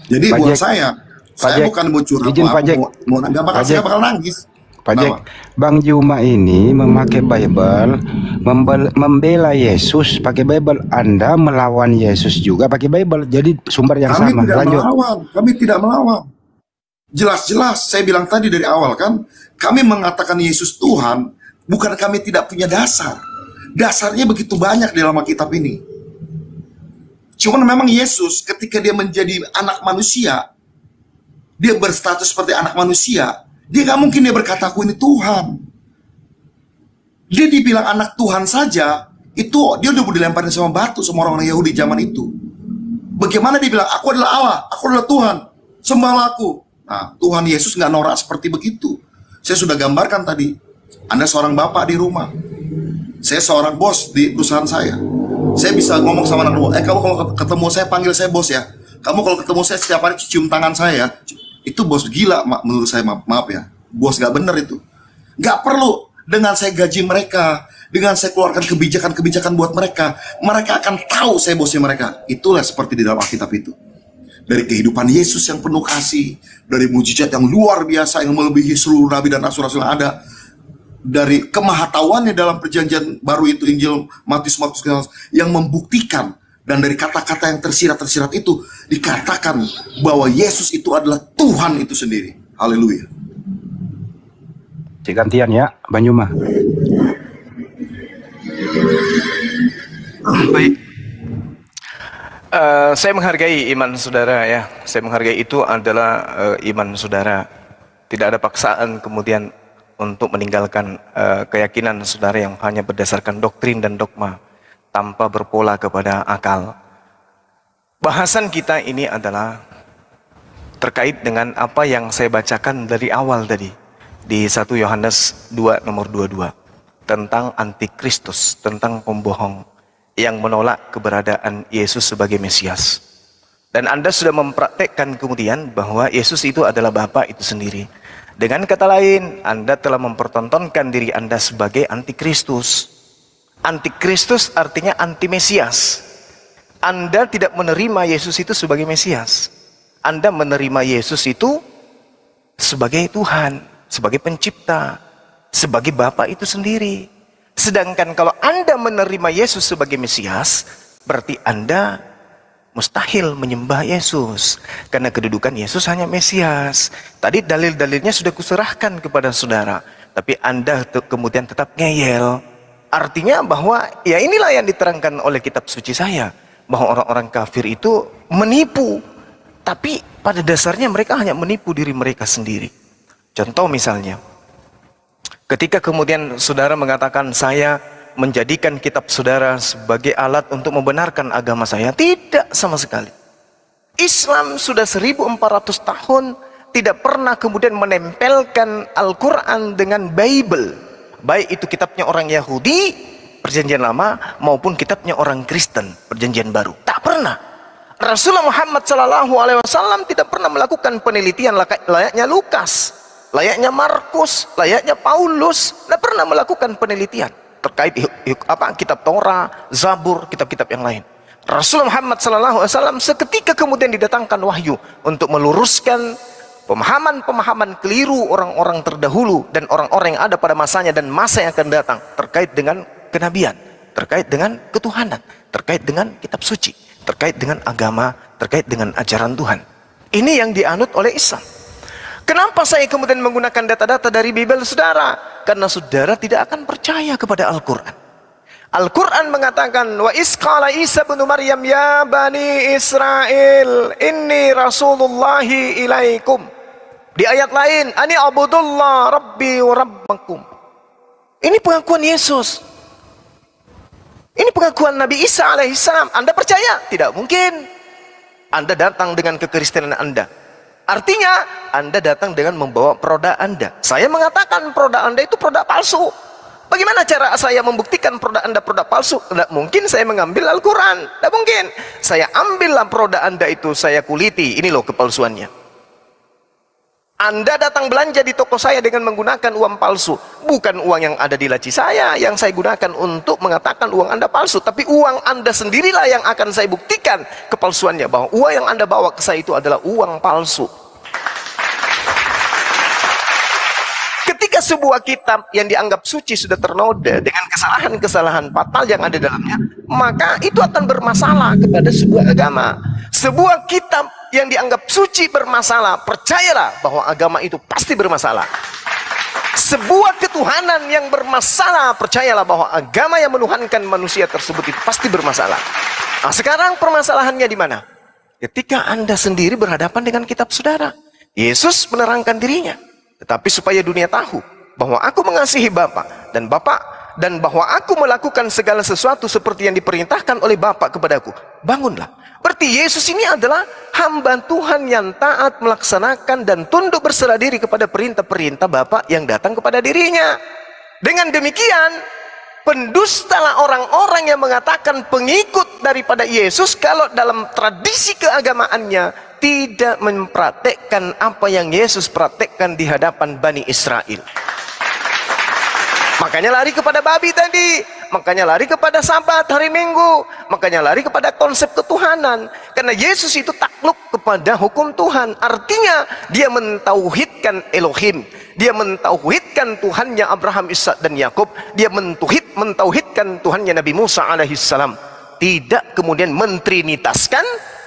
Jadi Pak buat Jack, saya bukan mau curhat, nggak bakal nangis. Pak Jack, Bang Juma ini memakai Bible, membela Yesus pakai Bible. Anda melawan Yesus juga pakai Bible. Jadi sumber yang sama. Lanjut. Kami tidak melawan. Jelas-jelas saya bilang tadi dari awal kan, kami mengatakan Yesus Tuhan, bukan kami tidak punya dasar. Dasarnya begitu banyak di dalam Alkitab ini. Cuman memang Yesus ketika dia menjadi anak manusia, dia berstatus seperti anak manusia, dia gak mungkin dia berkata aku ini Tuhan. Dia dibilang anak Tuhan saja, itu dia udah dilemparin sama batu sama orang-orang Yahudi zaman itu. Bagaimana dia bilang aku adalah Allah, aku adalah Tuhan, sembahlah aku. Nah, Tuhan Yesus nggak norak seperti begitu. Saya sudah gambarkan tadi. Anda seorang bapak di rumah, saya seorang bos di perusahaan saya. Saya bisa ngomong sama anak buah, kamu kalau ketemu saya panggil saya bos ya. Kamu kalau ketemu saya setiap hari cium tangan saya, itu bos gila, menurut saya. Maaf ya, bos gak bener itu. Gak perlu dengan saya gaji mereka, dengan saya keluarkan kebijakan-kebijakan buat mereka, mereka akan tahu saya bosnya mereka. Itulah seperti di dalam Alkitab itu. Dari kehidupan Yesus yang penuh kasih, dari mujizat yang luar biasa yang melebihi seluruh nabi dan rasul-rasul yang ada, dari kemahatauannya dalam perjanjian baru itu, Injil Matius yang membuktikan, dan dari kata-kata yang tersirat itu dikatakan bahwa Yesus itu adalah Tuhan itu sendiri. Haleluya. Gantian ya, Banyuma. Baik. Saya menghargai iman saudara ya. Saya menghargai itu adalah iman saudara. Tidak ada paksaan kemudian untuk meninggalkan keyakinan saudara yang hanya berdasarkan doktrin dan dogma tanpa berpola kepada akal. Bahasan kita ini adalah terkait dengan apa yang saya bacakan dari awal tadi di 1 Yohanes 2 nomor 22 tentang antikristus, tentang pembohong yang menolak keberadaan Yesus sebagai Mesias. Dan Anda sudah mempraktekkan kemudian bahwa Yesus itu adalah Bapa itu sendiri. Dengan kata lain, Anda telah mempertontonkan diri Anda sebagai antikristus. Antikristus artinya anti-Mesias. Anda tidak menerima Yesus itu sebagai Mesias. Anda menerima Yesus itu sebagai Tuhan, sebagai pencipta, sebagai Bapa itu sendiri. Sedangkan kalau Anda menerima Yesus sebagai Mesias, berarti Anda mustahil menyembah Yesus, karena kedudukan Yesus hanya Mesias. Tadi dalil-dalilnya sudah kuserahkan kepada saudara, tapi Anda kemudian tetap ngeyel. Artinya bahwa ya inilah yang diterangkan oleh kitab suci saya, bahwa orang-orang kafir itu menipu, tapi pada dasarnya mereka hanya menipu diri mereka sendiri. Contoh misalnya, ketika kemudian saudara mengatakan saya menjadikan kitab saudara sebagai alat untuk membenarkan agama saya, tidak sama sekali. Islam sudah 1400 tahun tidak pernah kemudian menempelkan Al-Quran dengan Bible, baik itu kitabnya orang Yahudi perjanjian lama maupun kitabnya orang Kristen perjanjian baru. Tak pernah. Rasulullah Muhammad SAW tidak pernah melakukan penelitian layaknya Lukas, layaknya Markus, layaknya Paulus. Tidak pernah melakukan penelitian terkait kitab Torah, Zabur, kitab-kitab yang lain. Rasulullah Muhammad SAW seketika kemudian didatangkan wahyu untuk meluruskan pemahaman-pemahaman keliru orang-orang terdahulu dan orang-orang yang ada pada masanya dan masa yang akan datang terkait dengan kenabian, terkait dengan ketuhanan, terkait dengan kitab suci, terkait dengan agama, terkait dengan ajaran Tuhan. Ini yang dianut oleh Islam. Kenapa saya kemudian menggunakan data-data dari Bible saudara? Karena saudara tidak akan percaya kepada Al-Quran. Al-Quran mengatakan, wa isqala Isa bin Maryam ya bani Israel inni rasulullahi ilaikum. Di ayat lain, ani abudullah rabbi wa rabbakum. Ini pengakuan Yesus. Ini pengakuan Nabi Isa alaihissalam. Anda percaya? Tidak mungkin. Anda datang dengan kekristenan Anda. Artinya Anda datang dengan membawa produk Anda. Saya mengatakan produk Anda itu produk palsu. Bagaimana cara saya membuktikan produk Anda produk palsu? Tidak mungkin saya mengambil Al-Quran. Tidak mungkin. Saya ambillah produk Anda itu, saya kuliti. Ini loh kepalsuannya. Anda datang belanja di toko saya dengan menggunakan uang palsu. Bukan uang yang ada di laci saya yang saya gunakan untuk mengatakan uang Anda palsu. Tapi uang Anda sendirilah yang akan saya buktikan kepalsuannya. Bahwa uang yang Anda bawa ke saya itu adalah uang palsu. Ketika sebuah kitab yang dianggap suci sudah ternoda dengan kesalahan-kesalahan fatal yang ada dalamnya, maka itu akan bermasalah kepada sebuah agama. Sebuah kitab yang dianggap suci bermasalah, percayalah bahwa agama itu pasti bermasalah. Sebuah ketuhanan yang bermasalah, percayalah bahwa agama yang menuhankan manusia tersebut itu pasti bermasalah. Nah, sekarang permasalahannya di mana? Ketika Anda sendiri berhadapan dengan kitab saudara. Yesus menerangkan dirinya. Tetapi supaya dunia tahu bahwa aku mengasihi Bapa dan bahwa aku melakukan segala sesuatu seperti yang diperintahkan oleh Bapa kepadaku. Bangunlah. Berarti Yesus ini adalah hamba Tuhan yang taat melaksanakan dan tunduk berserah diri kepada perintah-perintah Bapa yang datang kepada dirinya. Dengan demikian, pendustalah orang-orang yang mengatakan pengikut daripada Yesus kalau dalam tradisi keagamaannya tidak mempraktekkan apa yang Yesus praktekkan di hadapan Bani Israel. Makanya lari kepada babi tadi, makanya lari kepada Sabat hari Minggu, makanya lari kepada konsep ketuhanan. Karena Yesus itu takluk kepada hukum Tuhan. Artinya dia mentauhidkan Elohim, dia mentauhidkan Tuhannya Abraham, Ishak dan Yakub, dia mentauhidkan Tuhannya Nabi Musa alaihissalam. Tidak kemudian mentrinitaskan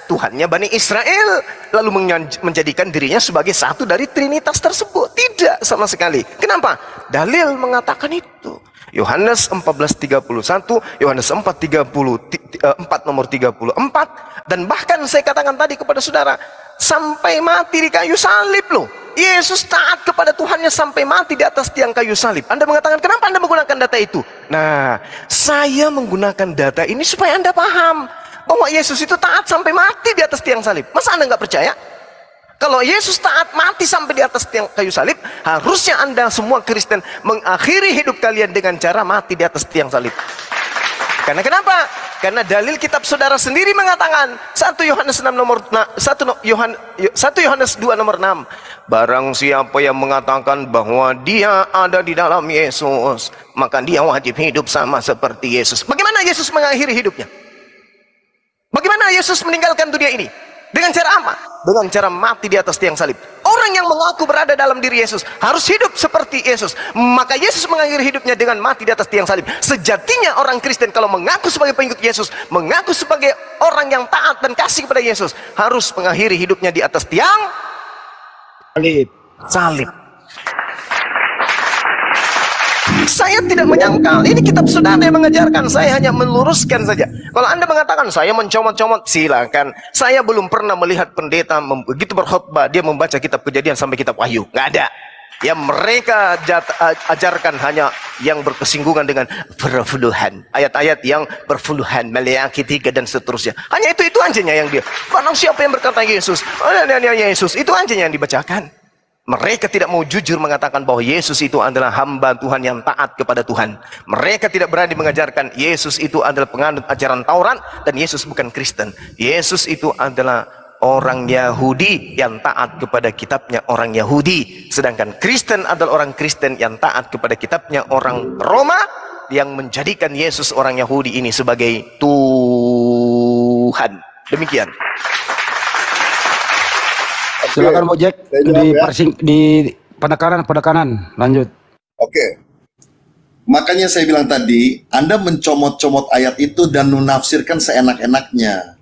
Tuhannya Bani Israel, lalu menjadikan dirinya sebagai satu dari trinitas tersebut. Tidak sama sekali. Kenapa? Dalil mengatakan itu. Yohanes 14:31, Yohanes 4 nomor 34, dan bahkan saya katakan tadi kepada saudara, sampai mati di kayu salib loh. Yesus taat kepada Tuhannya sampai mati di atas tiang kayu salib. Anda mengatakan, kenapa Anda menggunakan data itu? Nah, saya menggunakan data ini supaya Anda paham bahwa Yesus itu taat sampai mati di atas tiang salib. Masa Anda nggak percaya? Kalau Yesus taat mati sampai di atas tiang kayu salib, harusnya Anda semua Kristen mengakhiri hidup kalian dengan cara mati di atas tiang salib. Karena kenapa? Karena dalil kitab saudara sendiri mengatakan 1 Yohanes 2 nomor 6. Barang siapa yang mengatakan bahwa dia ada di dalam Yesus, maka dia wajib hidup sama seperti Yesus. Bagaimana Yesus mengakhiri hidupnya? Bagaimana Yesus meninggalkan dunia ini? Dengan cara apa? Dengan cara mati di atas tiang salib. Orang yang mengaku berada dalam diri Yesus harus hidup seperti Yesus. Maka Yesus mengakhiri hidupnya dengan mati di atas tiang salib. Sejatinya orang Kristen kalau mengaku sebagai pengikut Yesus, mengaku sebagai orang yang taat dan kasih kepada Yesus, harus mengakhiri hidupnya di atas tiang salib. Saya tidak menyangkal, ini kitab saudara yang mengajarkan, saya hanya meluruskan saja. Kalau Anda mengatakan saya mencomot-comot, silakan. Saya belum pernah melihat pendeta begitu berkhutbah dia membaca kitab Kejadian sampai kitab Wahyu, nggak ada. Yang mereka ajarkan hanya yang berkesinggungan dengan perfuluhan, ayat-ayat yang perfuluhan, Maleakhi 3 dan seterusnya. Hanya itu anjingnya yang dia. Barang siapa yang berkata Yesus, Yesus, itu anjingnya yang dibacakan. Mereka tidak mau jujur mengatakan bahwa Yesus itu adalah hamba Tuhan yang taat kepada Tuhan. Mereka tidak berani mengajarkan Yesus itu adalah penganut ajaran Taurat dan Yesus bukan Kristen. Yesus itu adalah orang Yahudi yang taat kepada kitabnya orang Yahudi. Sedangkan Kristen adalah orang Kristen yang taat kepada kitabnya orang Roma, yang menjadikan Yesus orang Yahudi ini sebagai Tuhan. Demikian. Silakan Mojek di penekanan lanjut. Oke. Makanya saya bilang tadi, Anda mencomot-comot ayat itu dan menafsirkan seenak-enaknya.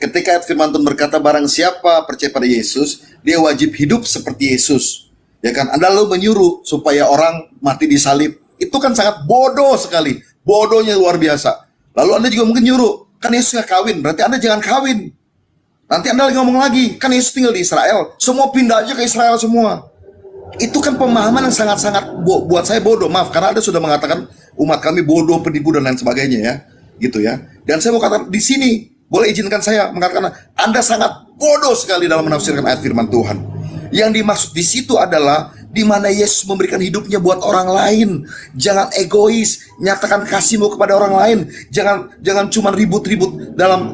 Ketika ayat firman Tuhan berkata barang siapa percaya pada Yesus, dia wajib hidup seperti Yesus. Ya kan? Anda lalu menyuruh supaya orang mati di salib. Itu kan sangat bodoh sekali. Bodohnya luar biasa. Lalu Anda juga mungkin nyuruh, kan Yesus nggak kawin, berarti Anda jangan kawin. Nanti Anda ngomong lagi, kan Yesus tinggal di Israel, semua pindah aja ke Israel semua. Itu kan pemahaman yang sangat-sangat buat saya bodoh. Maaf, karena Anda sudah mengatakan umat kami bodoh, penipu dan lain sebagainya ya, gitu ya. Dan saya mau katakan di sini, boleh izinkan saya mengatakan Anda sangat bodoh sekali dalam menafsirkan ayat firman Tuhan. Yang dimaksud di situ adalah di mana Yesus memberikan hidupnya buat orang lain. Jangan egois, nyatakan kasihmu kepada orang lain. Jangan cuma ribut-ribut dalam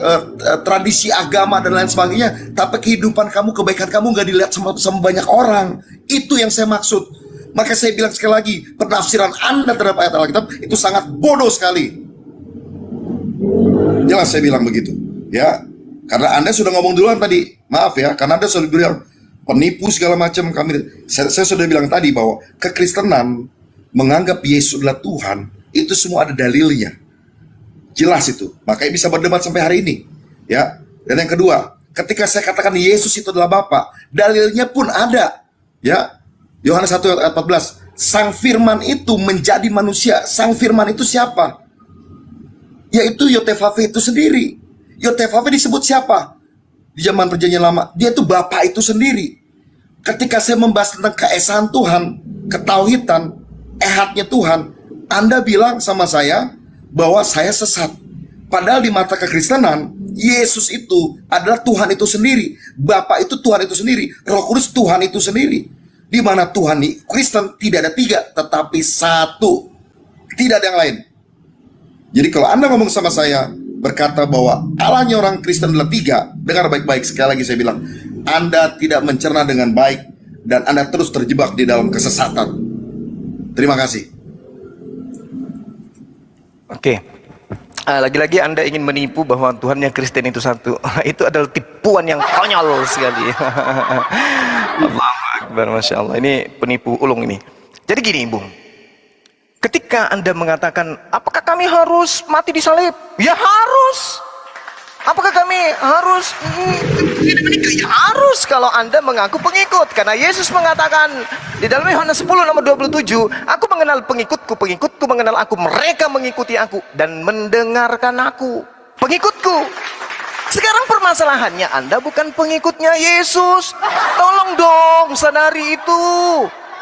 tradisi agama dan lain sebagainya, tapi kehidupan kamu, kebaikan kamu nggak dilihat sama banyak orang. Itu yang saya maksud. Maka saya bilang sekali lagi, penafsiran Anda terhadap ayat Alkitab itu sangat bodoh sekali. Jelas saya bilang begitu, ya. Karena Anda sudah ngomong duluan tadi. Maaf ya, karena Anda sudah bilang penipu segala macam. Saya sudah bilang tadi bahwa kekristenan menganggap Yesus adalah Tuhan, itu semua ada dalilnya. Jelas itu. Makanya bisa berdebat sampai hari ini. Ya. Dan yang kedua, ketika saya katakan Yesus itu adalah Bapa, dalilnya pun ada. Ya. Yohanes 1 ayat 14. Sang firman itu menjadi manusia. Sang firman itu siapa? Yaitu Yotevave itu sendiri. Yotevave disebut siapa? Di zaman perjanjian lama, dia itu Bapa itu sendiri. Ketika saya membahas tentang keesaan Tuhan, ketauhidan, ehadnya Tuhan, Anda bilang sama saya bahwa saya sesat. Padahal di mata kekristenan, Yesus itu adalah Tuhan itu sendiri. Bapa itu Tuhan itu sendiri. Roh Kudus Tuhan itu sendiri. Di mana Tuhan di Kristen tidak ada tiga, tetapi satu. Tidak ada yang lain. Jadi kalau Anda ngomong sama saya, berkata bahwa Allahnya orang Kristen adalah 3, dengar baik-baik, sekali lagi saya bilang, Anda tidak mencerna dengan baik, dan Anda terus terjebak di dalam kesesatan. Terima kasih. Oke. Lagi-lagi Anda ingin menipu bahwa Tuhannya Kristen itu satu. Itu adalah tipuan yang konyol sekali. Allahu Akbar, Masya Allah. Ini penipu ulung ini. Jadi gini, Bung. Ketika Anda mengatakan, apakah kami harus mati disalib? Ya harus. Apakah kami harus tidak menikah? Ya harus kalau Anda mengaku pengikut. Karena Yesus mengatakan di dalam Yohanes 10 nomor 27, aku mengenal pengikutku, pengikutku mengenal aku, mereka mengikuti aku dan mendengarkan aku. Pengikutku. Sekarang permasalahannya Anda bukan pengikutnya Yesus. Tolong dong sadari itu.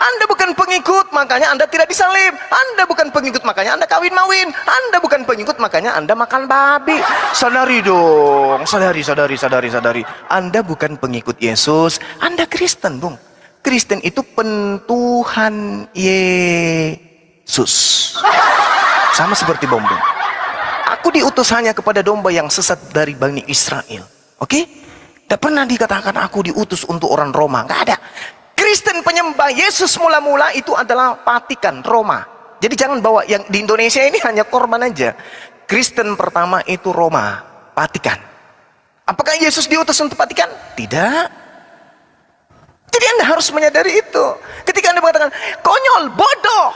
Anda bukan pengikut, makanya Anda tidak disalib. Anda bukan pengikut, makanya Anda kawin-mawin. Anda bukan pengikut, makanya Anda makan babi. Sadari dong, sadari. Anda bukan pengikut Yesus, Anda Kristen, Bung. Kristen itu pentuhan Yesus. Sama seperti bom. Aku diutus hanya kepada domba yang sesat dari Bani Israel. Oke? Tidak pernah dikatakan aku diutus untuk orang Roma. Nggak ada. Kristen penyembah Yesus mula-mula itu adalah Vatikan, Roma. Jadi jangan bawa yang di Indonesia ini hanya korban aja. Kristen pertama itu Roma, Vatikan. Apakah Yesus diutus untuk Vatikan? Tidak. Jadi Anda harus menyadari itu. Ketika Anda mengatakan, konyol, bodoh,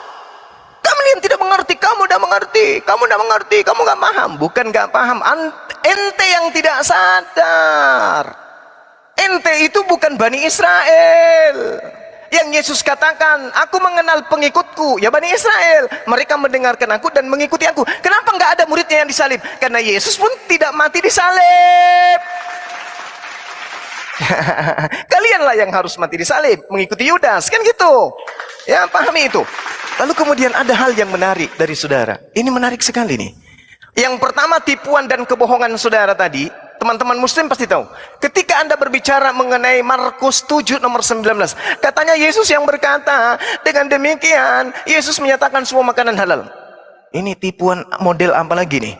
kamu yang tidak mengerti, kamu udah mengerti, kamu nggak paham. Bukan nggak paham, ente yang tidak sadar. Ente itu bukan Bani Israel. Yang Yesus katakan, aku mengenal pengikutku, ya Bani Israel. Mereka mendengarkan aku dan mengikuti aku. Kenapa nggak ada muridnya yang disalib? Karena Yesus pun tidak mati disalib. Kalianlah yang harus mati disalib, mengikuti Yudas, kan gitu. Ya, pahami itu. Lalu kemudian ada hal yang menarik dari saudara. Ini menarik sekali nih. Yang pertama, tipuan dan kebohongan saudara tadi, teman-teman muslim pasti tahu. Ketika Anda berbicara mengenai Markus 7 nomor 19, katanya Yesus yang berkata, dengan demikian Yesus menyatakan semua makanan halal. Ini tipuan model apa lagi nih?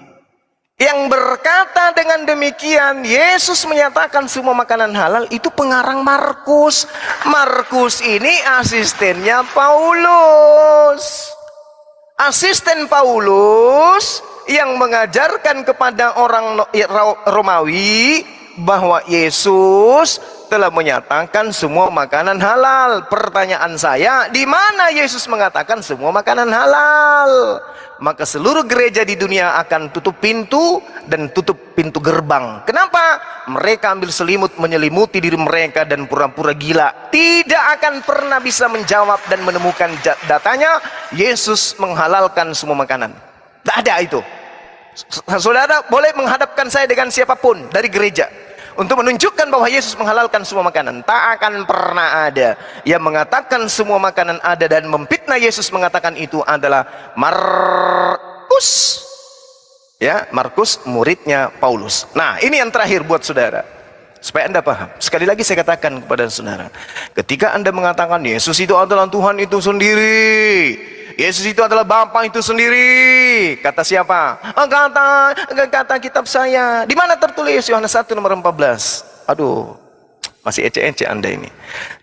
Yang berkata dengan demikian Yesus menyatakan semua makanan halal itu pengarang Markus. Markus ini asistennya Paulus. Asisten Paulus yang mengajarkan kepada orang Romawi bahwa Yesus telah menyatakan semua makanan halal. Pertanyaan saya, di mana Yesus mengatakan semua makanan halal? Maka seluruh gereja di dunia akan tutup pintu dan tutup pintu gerbang. Kenapa? Mereka ambil selimut, menyelimuti diri mereka dan pura-pura gila. Tidak akan pernah bisa menjawab dan menemukan datanya Yesus menghalalkan semua makanan. Tidak ada itu. Saudara boleh menghadapkan saya dengan siapapun dari gereja untuk menunjukkan bahwa Yesus menghalalkan semua makanan. Tak akan pernah ada yang mengatakan semua makanan ada dan memfitnah Yesus mengatakan itu adalah Markus. Ya, Markus muridnya Paulus. Nah, ini yang terakhir buat saudara. Supaya Anda paham. Sekali lagi saya katakan kepada saudara, ketika Anda mengatakan Yesus itu adalah Tuhan itu sendiri, Yesus itu adalah Bapa itu sendiri, kata siapa? Kata kitab saya. Di mana tertulis? Yohanes 1 nomor 14. Aduh, masih ece-ece Anda ini.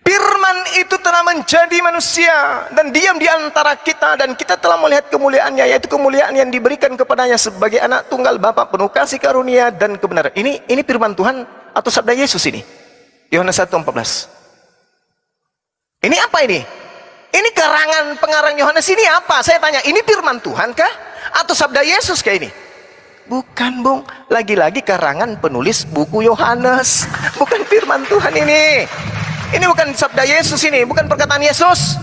Firman itu telah menjadi manusia dan diam di antara kita, dan kita telah melihat kemuliaannya, yaitu kemuliaan yang diberikan kepadanya sebagai anak tunggal Bapa, penuh kasih karunia dan kebenaran. Ini firman Tuhan atau sabda Yesus ini? Yohanes 1:14. Ini apa ini? Ini karangan pengarang Yohanes ini apa? Saya tanya, ini firman Tuhan kah? Atau sabda Yesus kayak ini? Bukan, Bung. Lagi-lagi karangan penulis buku Yohanes. Bukan firman Tuhan ini. Ini bukan sabda Yesus ini. Bukan perkataan Yesus.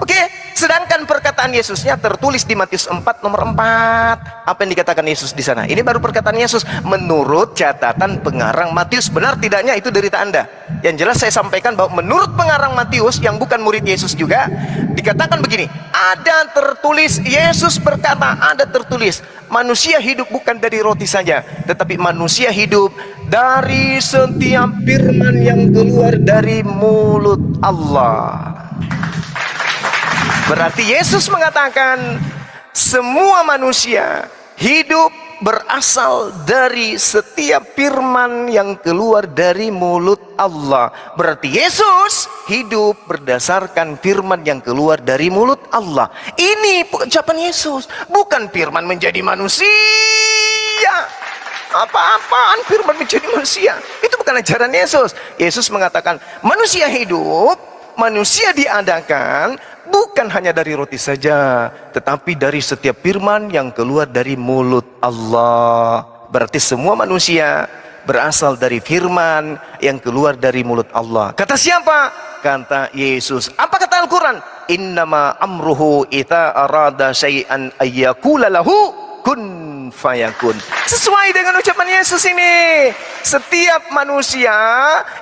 Oke? Sedangkan perkataan Yesusnya tertulis di Matius 4 nomor 4. Apa yang dikatakan Yesus di sana? Ini baru perkataan Yesus menurut catatan pengarang Matius. Benar tidaknya itu derita Anda? Yang jelas saya sampaikan bahwa menurut pengarang Matius yang bukan murid Yesus juga, dikatakan begini, ada tertulis, Yesus berkata, ada tertulis, manusia hidup bukan dari roti saja, tetapi manusia hidup dari setiap firman yang keluar dari mulut Allah. Berarti Yesus mengatakan semua manusia hidup berasal dari setiap firman yang keluar dari mulut Allah. Berarti Yesus hidup berdasarkan firman yang keluar dari mulut Allah. Ini ucapan Yesus, bukan firman menjadi manusia. Apa-apaan firman menjadi manusia? Itu bukan ajaran Yesus. Yesus mengatakan manusia hidup, manusia diadakan bukan hanya dari roti saja, tetapi dari setiap firman yang keluar dari mulut Allah. Berarti semua manusia berasal dari firman yang keluar dari mulut Allah. Kata siapa? Kata Yesus. Apa kata Al-Quran? Innama amruhu ita arada syai'an ayyakula lahu kun fayakun. Sesuai dengan ucapan Yesus ini. Setiap manusia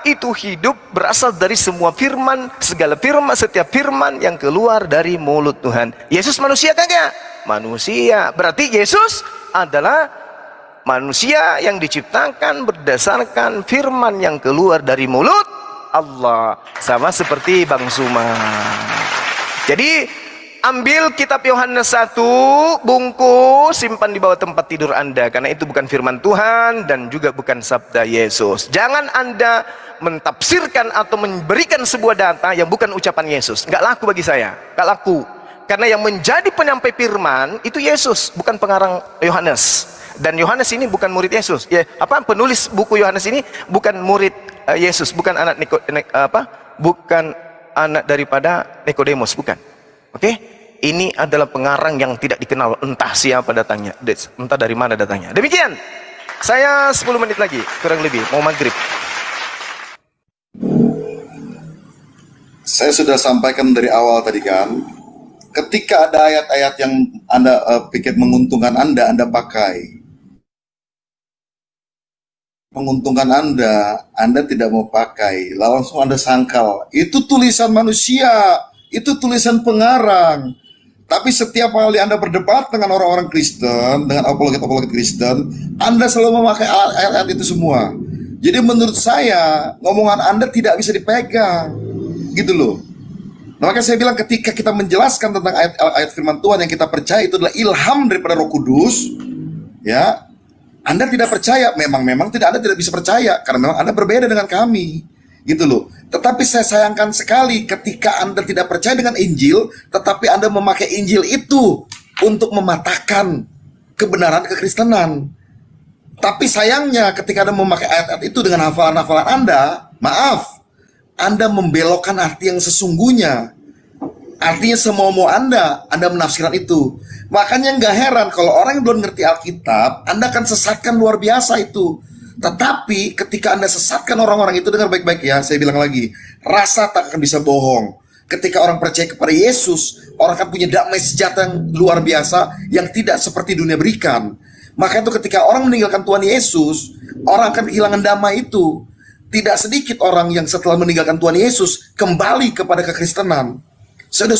itu hidup berasal dari semua firman, segala firman, setiap firman yang keluar dari mulut Tuhan. Yesus manusia kagak? Manusia. Berarti Yesus adalah manusia yang diciptakan berdasarkan firman yang keluar dari mulut Allah. Sama seperti Bang Suma. Jadi ambil kitab Yohanes 1, bungkus, simpan di bawah tempat tidur Anda, karena itu bukan firman Tuhan dan juga bukan sabda Yesus. Jangan Anda mentafsirkan atau memberikan sebuah data yang bukan ucapan Yesus. Nggak laku bagi saya, nggak laku. Karena yang menjadi penyampai firman itu Yesus, bukan pengarang Yohanes. Dan Yohanes ini bukan murid Yesus. Ya, penulis buku Yohanes ini bukan murid Yesus, bukan anak bukan anak daripada Nikodemus, bukan. Oke, ini adalah pengarang yang tidak dikenal, entah siapa datangnya, entah dari mana datangnya. Demikian, saya 10 menit lagi, kurang lebih, mau maghrib. Saya sudah sampaikan dari awal tadi kan, ketika ada ayat-ayat yang Anda pikir menguntungkan Anda pakai. Menguntungkan Anda tidak mau pakai, langsung Anda sangkal, itu tulisan manusia, itu tulisan pengarang. Tapi setiap kali Anda berdebat dengan orang-orang Kristen, dengan apologet-apologet Kristen, Anda selalu memakai ayat-ayat itu semua. Jadi menurut saya, ngomongan Anda tidak bisa dipegang, gitu loh. Nah, makanya saya bilang ketika kita menjelaskan tentang ayat-ayat firman Tuhan yang kita percaya itu adalah ilham daripada Roh Kudus, ya, Anda tidak percaya, memang Anda tidak bisa percaya karena memang Anda berbeda dengan kami, gitu loh. Tetapi saya sayangkan sekali ketika Anda tidak percaya dengan Injil, tetapi Anda memakai Injil itu untuk mematahkan kebenaran kekristenan. Tapi sayangnya ketika Anda memakai ayat-ayat itu dengan hafalan-hafalan Anda, maaf, Anda membelokkan arti yang sesungguhnya. Artinya semau-mau Anda menafsirkan itu. Makanya nggak heran kalau orang yang belum ngerti Alkitab, Anda akan sesatkan luar biasa itu. Tetapi ketika Anda sesatkan orang-orang itu, dengar baik-baik ya, saya bilang lagi, rasa tak akan bisa bohong. Ketika orang percaya kepada Yesus, orang akan punya damai sejahtera yang luar biasa yang tidak seperti dunia berikan. Maka itu ketika orang meninggalkan Tuhan Yesus, orang akan kehilangan damai itu. Tidak sedikit orang yang setelah meninggalkan Tuhan Yesus kembali kepada kekristenan. Saya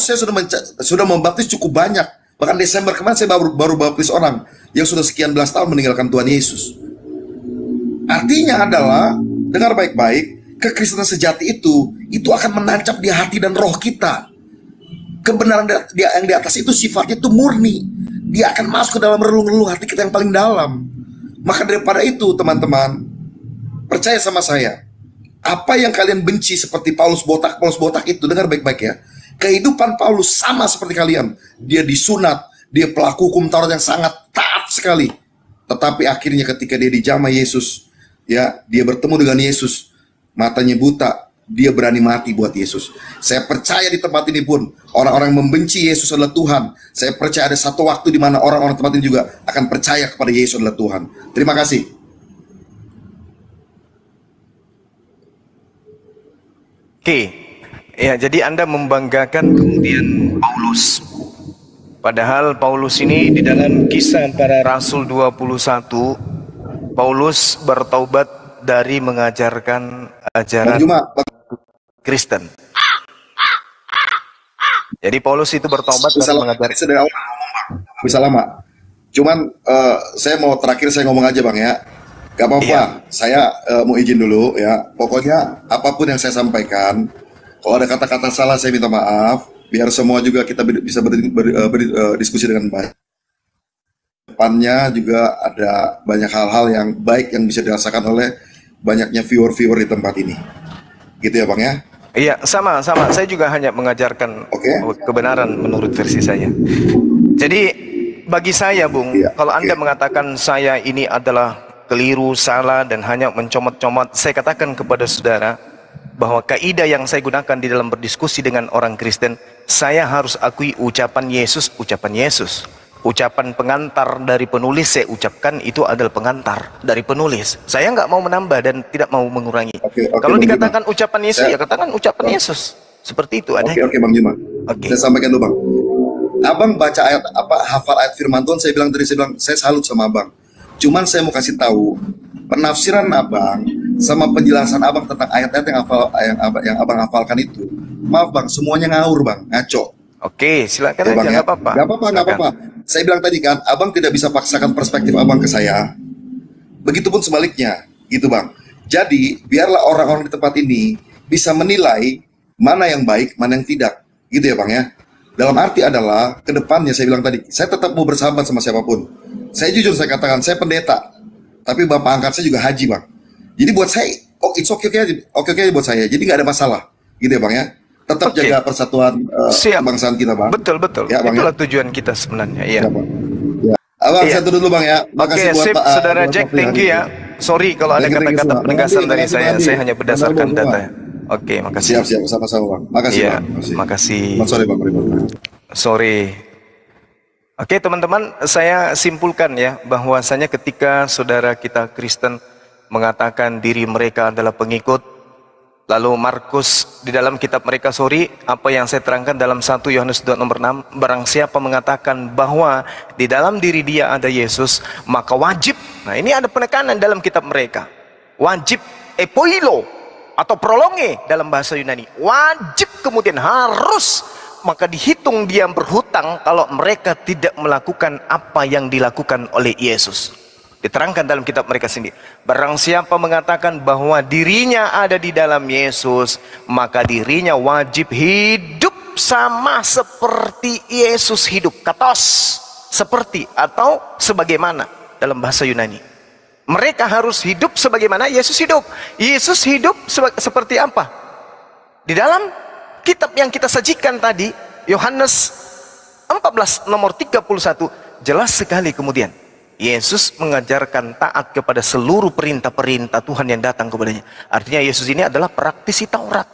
sudah membaptis cukup banyak. Bahkan Desember kemarin saya baru baptis orang yang sudah sekian belas tahun meninggalkan Tuhan Yesus. Artinya adalah, dengar baik-baik, kekristenan sejati itu akan menancap di hati dan roh kita. Kebenaran yang di atas itu sifatnya itu murni. Dia akan masuk ke dalam relung-relung hati kita yang paling dalam. Maka daripada itu teman-teman, percaya sama saya, apa yang kalian benci seperti Paulus botak itu, dengar baik-baik ya. Kehidupan Paulus sama seperti kalian. Dia disunat, dia pelaku hukum Taurat yang sangat taat sekali. Tetapi akhirnya ketika dia dijamah Yesus, ya, dia bertemu dengan Yesus, matanya buta, dia berani mati buat Yesus. Saya percaya di tempat ini pun orang-orang yang membenci Yesus adalah Tuhan. Saya percaya ada satu waktu di mana orang-orang tempat ini juga akan percaya kepada Yesus adalah Tuhan. Terima kasih. Oke. Ya, jadi Anda membanggakan kemudian Paulus. Padahal Paulus ini di dalam Kisah Para Rasul 21, Paulus bertaubat dari mengajarkan ajaran Kristen. Jadi Paulus itu bertobat dari mengajarkan. Bisa lama. Cuman saya mau terakhir saya ngomong aja Bang ya. Gak apa-apa. Iya. Saya mau izin dulu ya. Pokoknya apapun yang saya sampaikan, kalau ada kata-kata salah saya minta maaf, biar semua juga kita bisa berdiskusi dengan baik. kedepannya juga ada banyak hal-hal yang baik yang bisa dirasakan oleh banyaknya viewer-viewer di tempat ini. Gitu ya Bang ya? Iya, sama. Saya juga hanya mengajarkan kebenaran menurut versi saya. Jadi bagi saya, Bung, kalau Anda mengatakan saya ini adalah keliru, salah, dan hanya mencomot-comot, saya katakan kepada saudara bahwa kaidah yang saya gunakan di dalam berdiskusi dengan orang Kristen, saya harus akui ucapan Yesus. Ucapan pengantar dari penulis saya ucapkan itu adalah pengantar dari penulis. Saya nggak mau menambah dan tidak mau mengurangi. Kalau dikatakan ucapan Yesus, ya katakan ucapan Yesus. Seperti itu ada. Oke Bang Juma. Saya sampaikan dulu Bang. Abang baca ayat hafal ayat firman Tuhan, saya bilang saya salut sama Abang. Cuman saya mau kasih tahu penafsiran Abang sama penjelasan Abang tentang ayat-ayat yang Abang hafalkan itu. Maaf Bang, semuanya ngawur Bang, ngaco. Oke, silakan aja, nggak apa-apa. Nggak apa-apa. Saya bilang tadi kan, Abang tidak bisa paksakan perspektif Abang ke saya. Begitupun sebaliknya, gitu Bang. Jadi, biarlah orang-orang di tempat ini bisa menilai mana yang baik, mana yang tidak. Gitu ya Bang ya. Dalam arti adalah, ke depannya saya bilang tadi, saya tetap mau bersahabat sama siapapun. Saya jujur, saya katakan, saya pendeta. Tapi Bapak angkat saya juga haji Bang. Jadi buat saya, it's okay buat saya. Jadi nggak ada masalah. Gitu ya Bang ya. Tetap jaga persatuan kebangsaan kita Bang. Betul. Ya, Bang, itulah tujuan kita sebenarnya. Iya. Ya. Abang, saya turun dulu Bang ya. Makasih buat Saudara Jack, thank you ya. Sorry kalau ada kata-kata penegasan dari saya hanya berdasarkan data. Oke, makasih. Siap, sama-sama Bang. Makasih Bang. Makasih. Selamat sore Bang. Sore. Oke teman-teman, saya simpulkan ya bahwasanya ketika saudara kita Kristen mengatakan diri mereka adalah pengikut, lalu Markus di dalam kitab mereka, apa yang saya terangkan dalam 1 Yohanes 2 nomor 6, barang siapa mengatakan bahwa di dalam diri dia ada Yesus, maka wajib, nah ini ada penekanan dalam kitab mereka, wajib epoilo atau prolonge dalam bahasa Yunani, wajib kemudian harus, maka dihitung dia berhutang kalau mereka tidak melakukan apa yang dilakukan oleh Yesus. Diterangkan dalam kitab mereka sendiri, barang siapa mengatakan bahwa dirinya ada di dalam Yesus, maka dirinya wajib hidup sama seperti Yesus hidup, katos, seperti atau sebagaimana dalam bahasa Yunani. Mereka harus hidup sebagaimana Yesus hidup. Yesus hidup seperti apa? Di dalam kitab yang kita sajikan tadi, Yohanes 14 nomor 31, jelas sekali kemudian Yesus mengajarkan taat kepada seluruh perintah-perintah Tuhan yang datang kepadanya. Artinya Yesus ini adalah praktisi Taurat.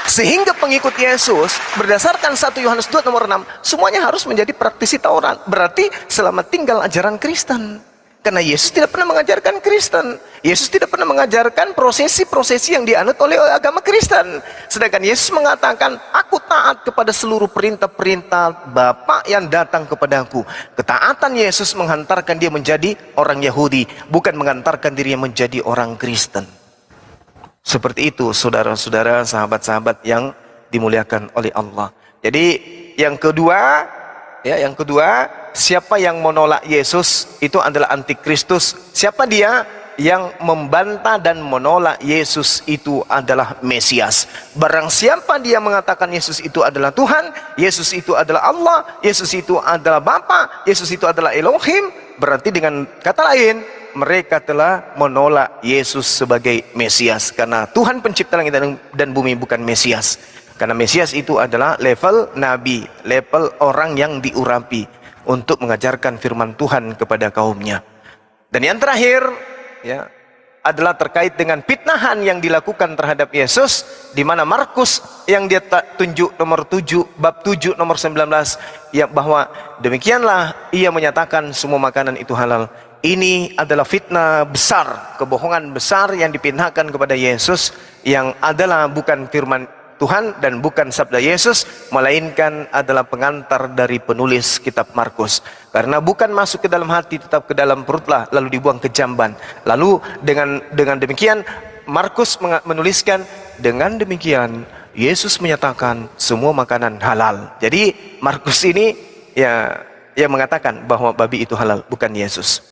Sehingga pengikut Yesus berdasarkan 1 Yohanes 2 nomor 6 semuanya harus menjadi praktisi Taurat. Berarti selama tinggal ajaran Kristen. Karena Yesus tidak pernah mengajarkan Kristen. Yesus tidak pernah mengajarkan prosesi-prosesi yang dianut oleh agama Kristen. Sedangkan Yesus mengatakan, aku taat kepada seluruh perintah-perintah Bapa yang datang kepadaku. Ketaatan Yesus menghantarkan dia menjadi orang Yahudi, bukan menghantarkan dirinya menjadi orang Kristen. Seperti itu saudara-saudara, sahabat-sahabat yang dimuliakan oleh Allah. Jadi yang kedua, siapa yang menolak Yesus itu adalah antikristus. Siapa dia? Yang membantah dan menolak Yesus itu adalah Mesias. Barang siapa dia mengatakan Yesus itu adalah Tuhan, Yesus itu adalah Allah, Yesus itu adalah Bapa, Yesus itu adalah Elohim, berarti dengan kata lain mereka telah menolak Yesus sebagai Mesias. Karena Tuhan pencipta langit dan bumi bukan Mesias. Karena Mesias itu adalah level nabi, level orang yang diurapi untuk mengajarkan firman Tuhan kepada kaumnya. Dan yang terakhir ya adalah terkait dengan fitnahan yang dilakukan terhadap Yesus, di mana Markus yang dia tunjuk nomor 7 bab 7 nomor 19 ya, bahwa demikianlah ia menyatakan semua makanan itu halal. Ini adalah fitnah besar, kebohongan besar yang dipintakan kepada Yesus, yang adalah bukan firman Tuhan dan bukan sabda Yesus, melainkan adalah pengantar dari penulis kitab Markus. Karena bukan masuk ke dalam hati, tetap ke dalam perutlah, lalu dibuang ke jamban. Lalu dengan demikian Markus menuliskan, dengan demikian Yesus menyatakan semua makanan halal. Jadi Markus ini ya mengatakan bahwa babi itu halal, bukan Yesus.